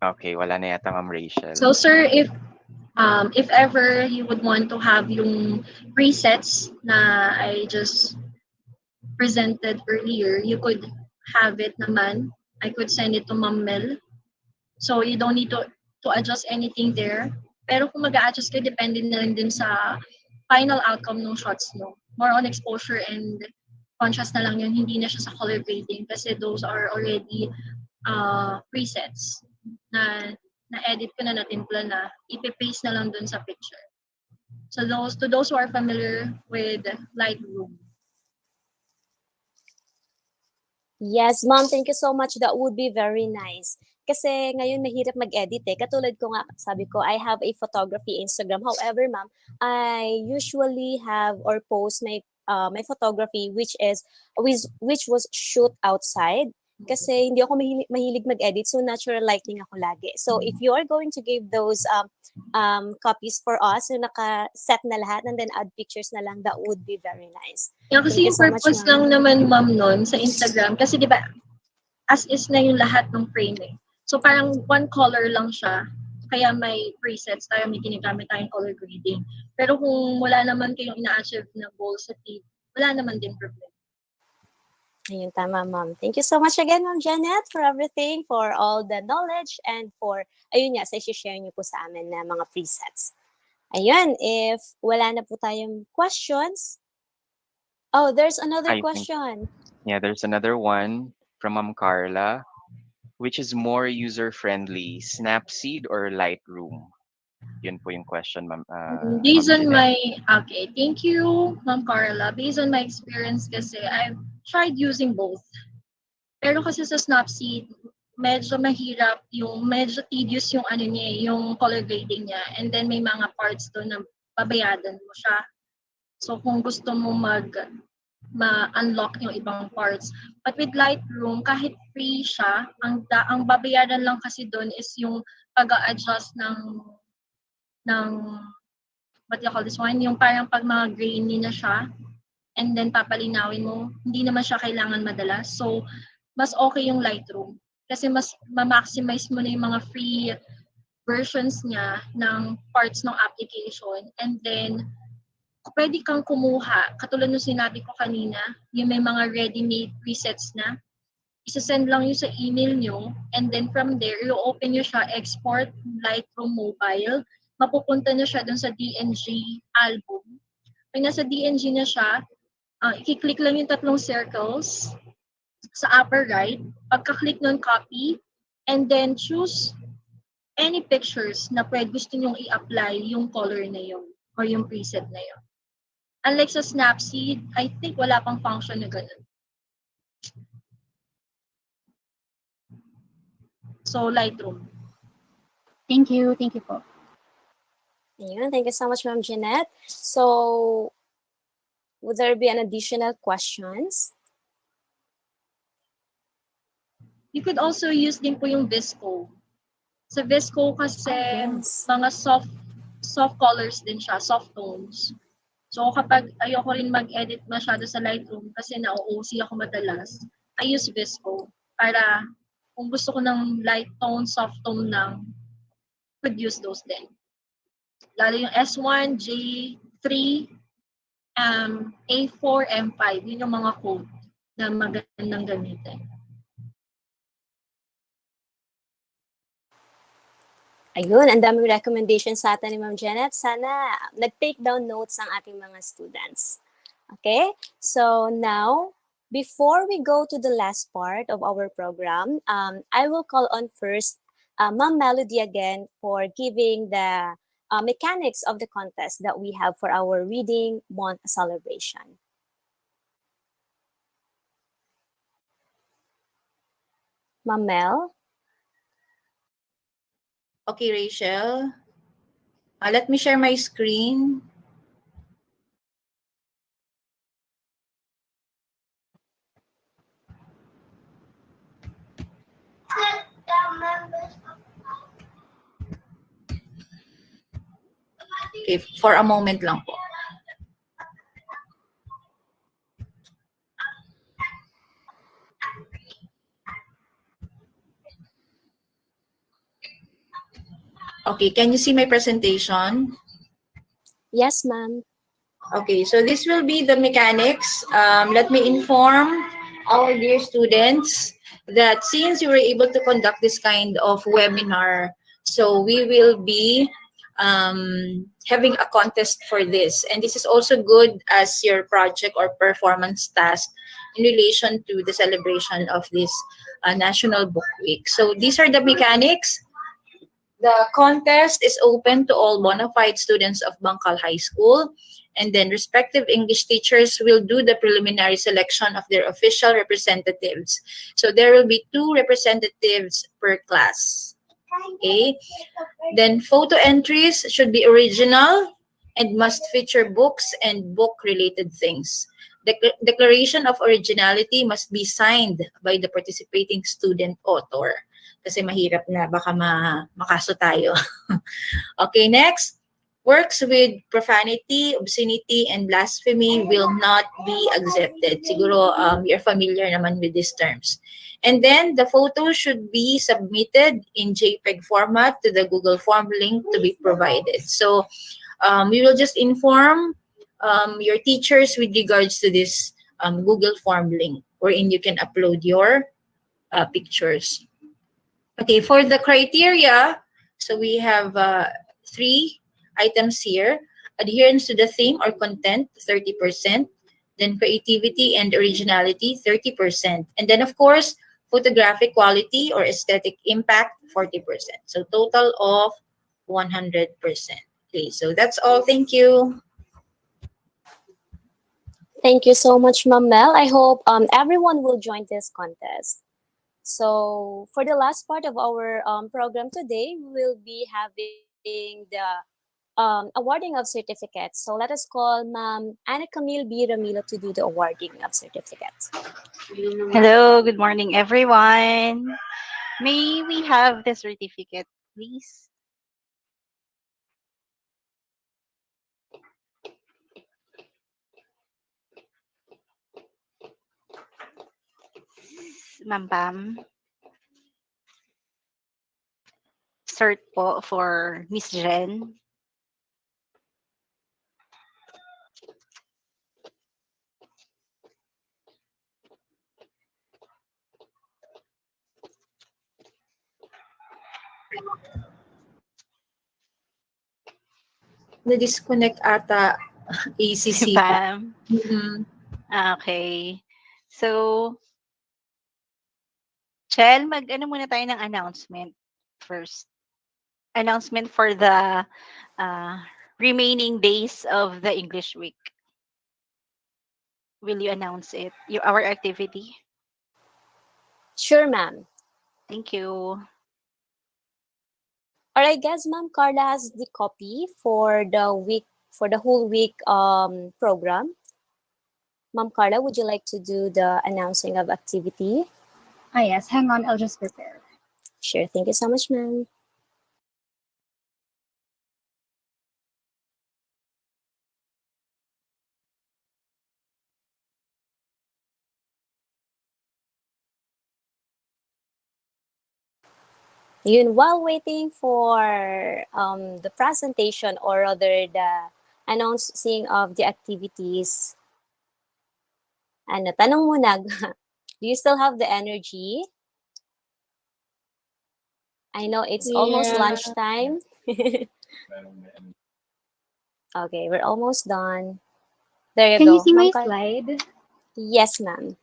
Okay, wala na yata, Ma'am Rachel. So sir, if ever you would want to have yung presets na I just presented earlier, you could have it naman. I could send it to Ma'am Mel. So you don't need to adjust anything there. Pero kung mag-a-adjust kayo, depende na rin din sa final outcome ng shots nyo. More on exposure and contrast na lang yun, hindi na siya sa color grading kasi those are already presets na na-edit ko na, natimpla na, ipipaste na lang dun sa picture. So to those who are familiar with Lightroom. Yes, ma'am, thank you so much. That would be very nice. Kasi ngayon mahirap mag-edit eh. Katulad ko nga, sabi ko, I have a photography Instagram. However, ma'am, I usually have or post my photography which was shoot outside. Kasi hindi ako mahilig mag-edit, so natural lighting ako lagi. So if you are going to give those copies for us, so naka-set na lahat and then add pictures na lang, that would be very nice. Yeah, kasi yung purpose lang naman, ma'am, nun sa Instagram, kasi di ba, as is na yung lahat ng frame eh. So parang one color lang siya, kaya may presets tayo, may ginagamit tayong color grading. Pero kung wala naman kayong ina-achieve na goal sa feed, wala naman din problem. Ayun, tama, ma'am. Thank you so much again, Ma'am Janet, for everything, for all the knowledge, and for, ayun nga, sa share niyo po sa amin na mga presets. Ayun, if wala na po tayong questions, oh, there's another question. There's another one from Ma'am Carla. Which is more user-friendly, Snapseed or Lightroom? Yun po yung question, Ma'am. Based on okay, thank you, Ma'am Carla. Based on my experience kasi, I've tried using both. Pero kasi sa Snapseed, medyo mahirap medyo tedious yung yung color grading niya. And then may mga parts doon na babayadan mo siya. So kung gusto mo ma-unlock yung ibang parts. But with Lightroom, kahit free siya, ang babayaran lang kasi doon is yung pag-a-adjust ng what do you call this one? Yung parang pag mga grainy na siya, and then papalinawin mo, hindi naman siya kailangan madalas. So, mas okay yung Lightroom. Kasi mas ma-maximize mo na yung mga free versions niya ng parts ng application. And then, pwede kang kumuha, katulad nung sinabi ko kanina, yung may mga ready-made presets na, isa-send lang yun sa email nyo, and then from there, i-open nyo siya, export Lightroom mobile, mapupunta na siya dun sa DNG album. Pag nasa DNG na siya, i-click lang yung 3 circles sa upper right, pagka-click nun, copy, and then choose any pictures na gusto nyong i-apply yung color na yun, or yung preset na yun. Unlike sa Snapseed, I think wala pang function na ganun. So, Lightroom. Thank you po. Ayun, thank you so much, Ma'am Jeanette. So, would there be an additional questions? You could also use din po yung Visco. Sa Visco kasi, mga soft colors din siya, soft tones. So kapag ayoko rin mag-edit masyado sa Lightroom kasi na-OOC ako madalas, I use Visco para kung gusto ko ng light tone, soft tone lang, could use those din. Lalo yung S1, J3, A4, M5. Yun yung mga code na magandang gamitin. Ayun, ang daming recommendations sa atin ni Ma'am Janet. Sana nag-take down notes ang ating mga students. Okay? So now, before we go to the last part of our program, I will call on first Ma'am Melody again for giving the mechanics of the contest that we have for our Reading Month celebration. Ma'am Mel? Okay, Rachel. Let me share my screen. Okay, for a moment lang po. Okay, can you see my presentation? Yes, ma'am. Okay, so this will be the mechanics. Let me inform our dear students that since you were able to conduct this kind of webinar, so we will be having a contest for this. And this is also good as your project or performance task in relation to the celebration of this National Book Week. So these are the mechanics. The contest is open to all bona fide students of Bangkal High School, and then respective English teachers will do the preliminary selection of their official representatives. So there will be 2 representatives per class. Okay. Then photo entries should be original and must feature books and book-related things. The declaration of originality must be signed by the participating student author. Kasi mahirap na, baka makaso tayo. Okay, next. Works with profanity, obscenity, and blasphemy will not be accepted. Siguro you're familiar naman with these terms. And then the photo should be submitted in JPEG format to the Google Form link to be provided. So we will just inform your teachers with regards to this Google Form link wherein you can upload your pictures. Okay, for the criteria, so we have 3 items here. Adherence to the theme or content, 30%. Then creativity and originality, 30%. And then, of course, photographic quality or aesthetic impact, 40%. So total of 100%. Okay, so that's all. Thank you. Thank you so much, Ma'am Mel. I hope everyone will join this contest. So for the last part of our program today, we will be having the awarding of certificates. So let us call Ma'am Anna Camille B. Ramilo to do the awarding of certificates. Hello, good morning, everyone. May we have the certificate, please? Ma'am Pam. Cert po for Miss Jen. Na-disconnect ata ACC. Pam. Mm-hmm. Okay. So, Chel, mag-ano muna tayo ng announcement first. Announcement for the remaining days of the English week. Will you announce it? Our activity? Sure, ma'am. Thank you. Or I guess Ma'am Carla has the copy for the whole week program. Ma'am Carla, would you like to do the announcing of activity? Ah, yes. Hang on. I'll just prepare. Sure. Thank you so much, ma'am. Yun, while waiting for the presentation or rather the announcing of the activities, ano, tanong muna, do you still have the energy? I know it's almost Yeah. lunchtime. Okay, we're almost done. There you Can you go. see Ma'am my Carl? slide? Yes, ma'am.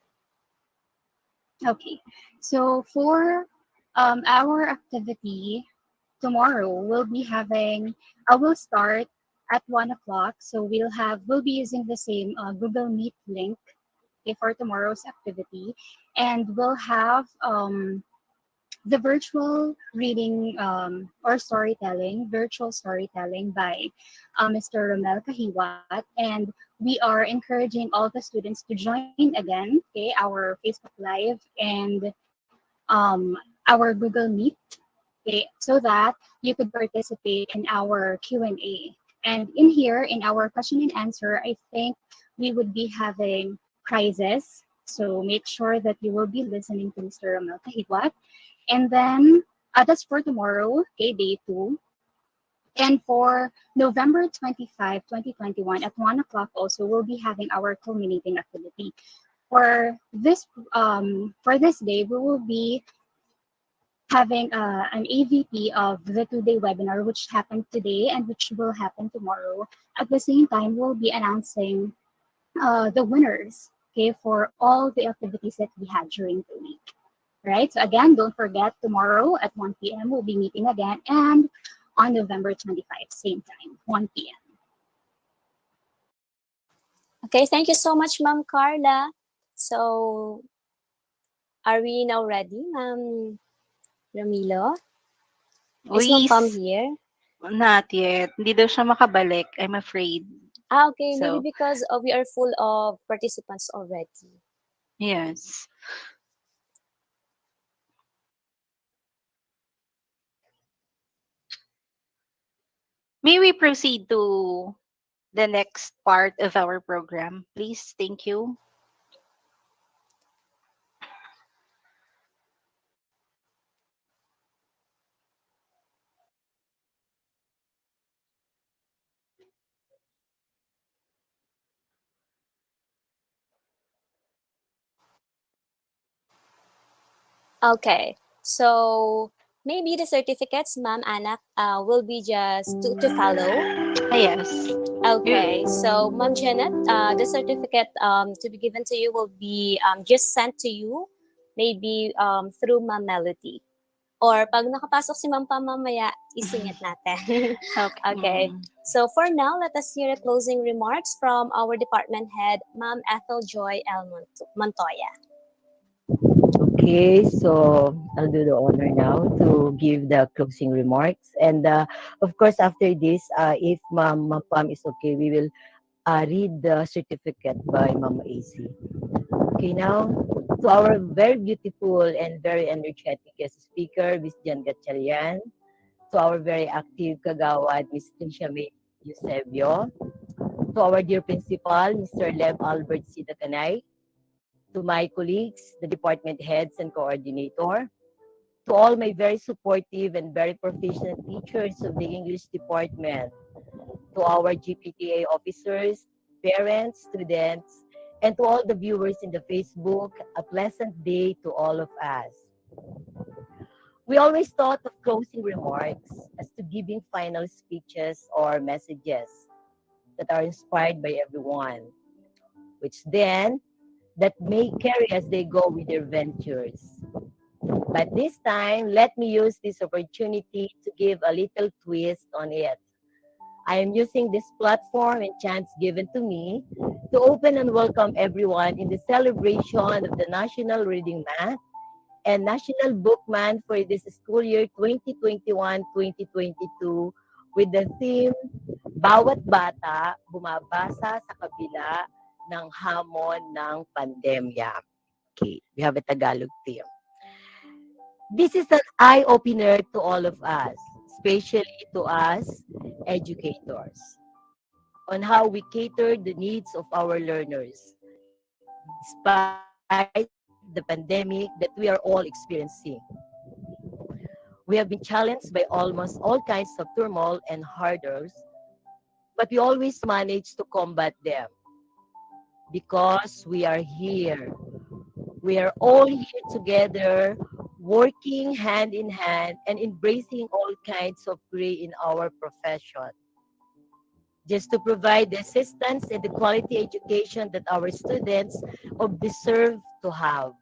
Okay. So for our activity tomorrow, we'll be having, we'll start at 1 o'clock. So we'll be using the same Google Meet link, okay, for tomorrow's activity. And we'll have the virtual storytelling by Mr. Romel Kahiwat. And we are encouraging all the students to join again, okay, our Facebook Live and our Google Meet, okay, so that you could participate in our Q&A. And in here, in our question and answer, I think we would be having prizes. So make sure that you will be listening to Mr. Romel Kahiwat. And then that's for tomorrow, okay, day 2. And for November 25, 2021, at 1 o'clock also, we'll be having our culminating activity. For this day, we will be having an AVP of the 2-day webinar, which happened today and which will happen tomorrow. At the same time, we'll be announcing the winners, okay, for all the activities that we had during the week. Right? So again, don't forget tomorrow at 1 p.m. we'll be meeting again, and on November 25, same time, 1 p.m. Okay, thank you so much, Ma'am Carla. So, are we now ready, Ma'am Ramilo? Is Ma'am We Pam s- here? Not yet. Hindi daw siya makabalik, I'm afraid. Ah, okay. Maybe So, because we are full of participants already. yes. May we proceed to the next part of our program, please? Thank you. Okay. So, maybe the certificates, Ma'am Anak, will be just to follow. Ah, yes. Okay, so Ma'am Janet, the certificate to be given to you will be just sent to you, maybe through Ma'am Melody. Or pag nakapasok si Ma'am Pam mamaya, isingit natin. Okay. Okay, so for now, let us hear the closing remarks from our department head, Ma'am Ethel Joy L. Montoya. Okay, so I'll do the honor now to give the closing remarks. And of course, after this, if Ma'am Pam is okay, we will read the certificate by Mama AC. Okay, now to our very beautiful and very energetic guest speaker, Miss Jan Gatchalian, to our very active kagawad, Miss Tricia May Eusebio, to our dear principal, Mr. Lev Albert Sidakanay, to my colleagues, the department heads and coordinator, to all my very supportive and very proficient teachers of the English department, to our GPTA officers, parents, students, and to all the viewers in the Facebook, a pleasant day to all of us. We always thought of closing remarks as to giving final speeches or messages that are inspired by everyone, which then that may carry as they go with their ventures. But this time, let me use this opportunity to give a little twist on it. I am using this platform and chance given to me to open and welcome everyone in the celebration of the National Reading Month and National Book Month for this school year 2021-2022 with the theme, Bawat Bata Bumabasa sa Kabila ng Hamon ng Pandemya. Okay, we have a Tagalog theme. This is an eye-opener to all of us, especially to us educators, on how we cater the needs of our learners, despite the pandemic that we are all experiencing. We have been challenged by almost all kinds of turmoil and hurdles, but we always manage to combat them because we are here. We are all here together, working hand in hand and embracing all kinds of gray in our profession, just to provide the assistance and the quality education that our students deserve to have.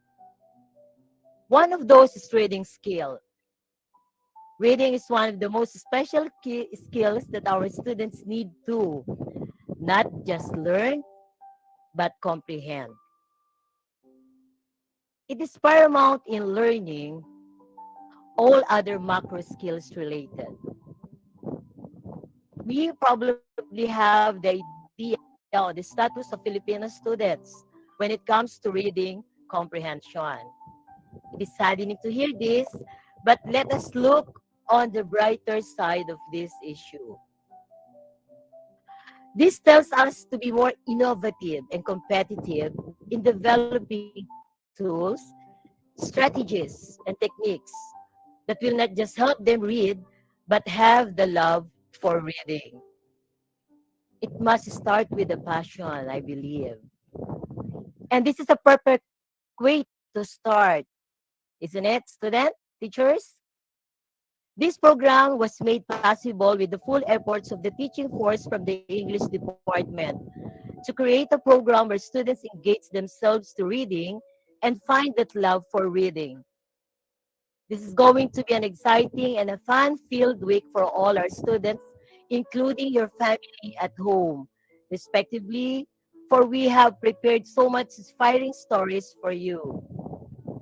One of those is reading skill. Reading is one of the most special skills that our students need to not just learn, but comprehend. It is paramount in learning all other macro skills related. We probably have the idea on the status of Filipino students when it comes to reading comprehension. It is saddening to hear this, but let us look on the brighter side of this issue. This tells us to be more innovative and competitive in developing tools, strategies, and techniques that will not just help them read, but have the love for reading. It must start with a passion, I believe. And this is a perfect way to start, isn't it, student, teachers? This program was made possible with the full efforts of the teaching force from the English department to create a program where students engage themselves to reading and find that love for reading. This is going to be an exciting and a fun-filled week for all our students, including your family at home, respectively, for we have prepared so much inspiring stories for you.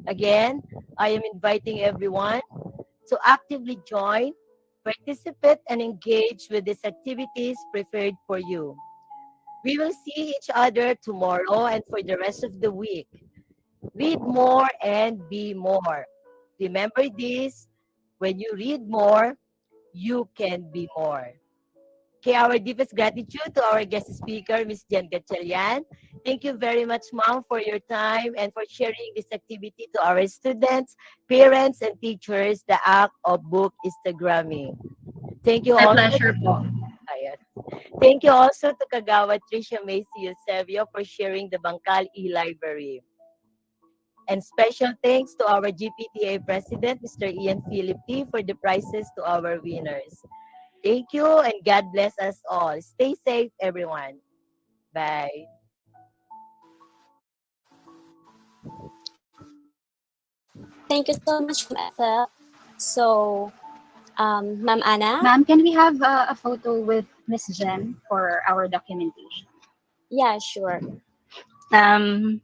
Again, I am inviting everyone to actively join, participate, and engage with these activities prepared for you. We will see each other tomorrow and for the rest of the week. Read more and be more. Remember this, when you read more, you can be more. Okay, our deepest gratitude to our guest speaker, Ms. Jen Gatchalian. Thank you very much, Ma'am, for your time and for sharing this activity to our students, parents, and teachers, the act of book Instagramming. Thank you My also. pleasure po. Yes. Thank you also to Kagawa Tricia Macy Eusebio for sharing the Bangkal e-library. And special thanks to our GPTA President, Mr. Ian Philip T, for the prizes to our winners. Thank you and God bless us all. Stay safe, everyone. Bye. Thank you so much, Ma'am Ethel. So, Ma'am Anna? Ma'am, can we have a photo with Miss Jen for our documentation? Yeah, sure. Um,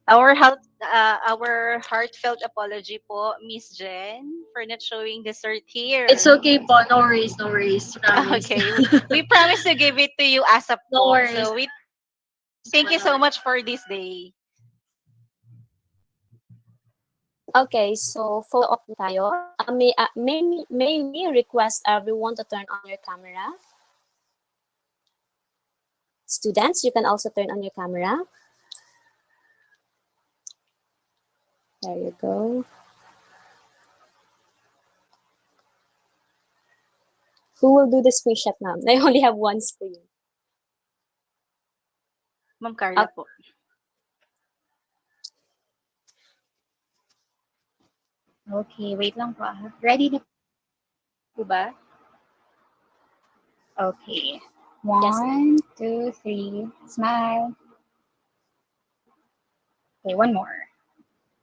our heartfelt apology po, Miss Jen, for not showing the cert It's here. okay po. No worries, no worries. Promise. Okay, we promise to give it to you as a No po. worries. So we thank you so much for this day. Okay, so photo op tayo. May we request everyone to turn on your camera? Students, you can also turn on your camera. There you go. Who will do the screenshot now? I only have one screen. Ma'am Carla po. Okay, wait lang po. Ready na po ba? Okay. Yes, ma'am. 1, 2, 3. Smile. Okay, one more.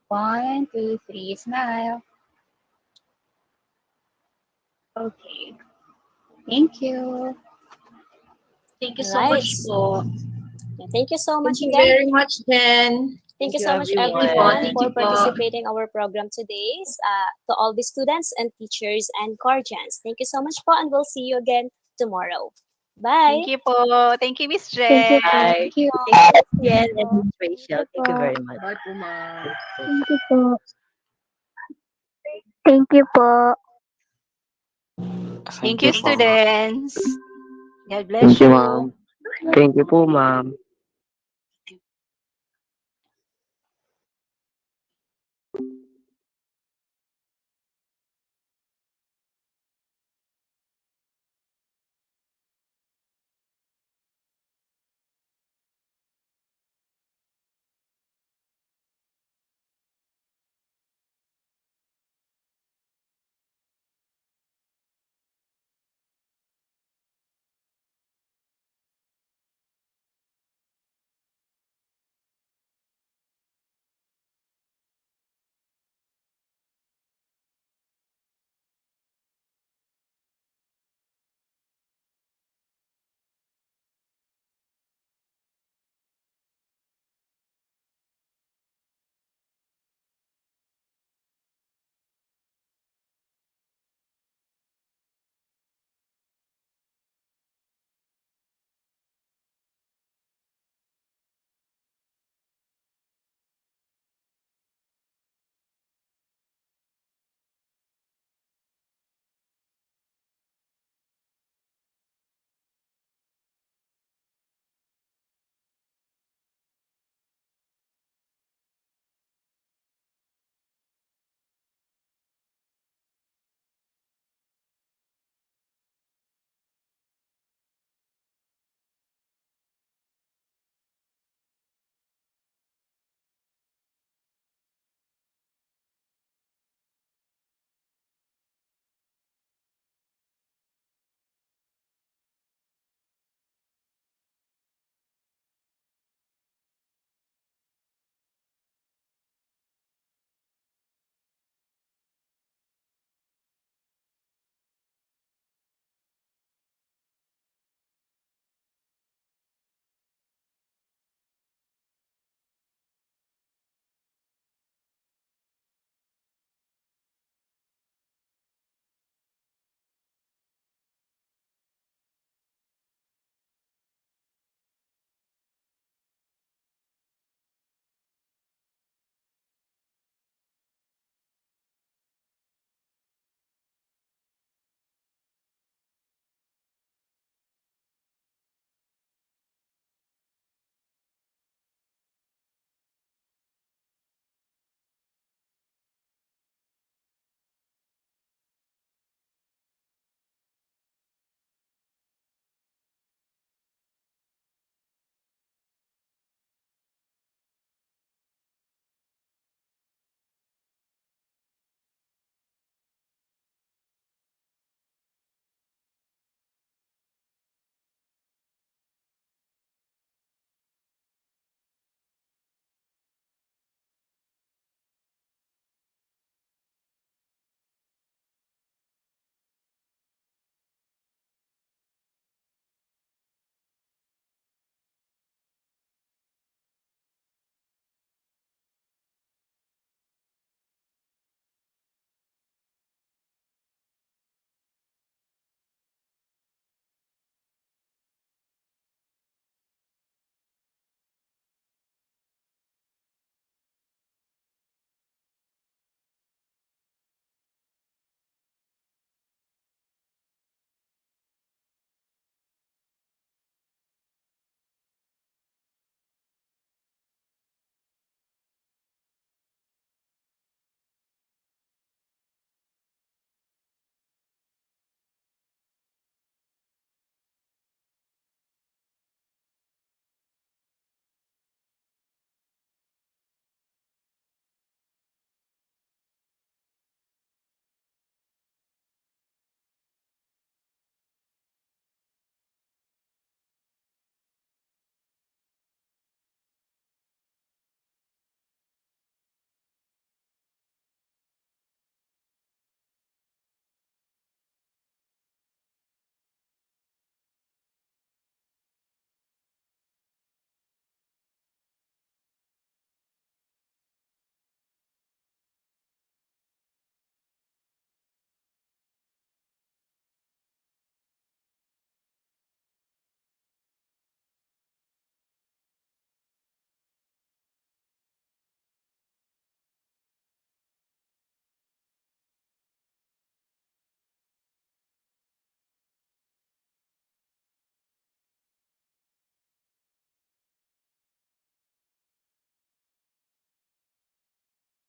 1, 2, 3. Smile. Okay. Thank you. Thank you All so right. much po. Yeah, thank you so Thank much you again. very much, Jen. Thank Thank you you, so much, Thank you po. everyone, everyone. Thank for you po. participating our program today. To all the students and teachers and guardians, thank you so much po, and we'll see you again tomorrow. Bye. Thank you po. Thank you, Miss Thank you po. Jen. Bye. Thank you. Thank you, Jen and Ms. Thank Rachel. you Thank you po. very much. Bye po, ma'am. Thank you po. Thank you po. Thank you, students. God Thank bless you, you. ma'am. Thank you po, ma'am.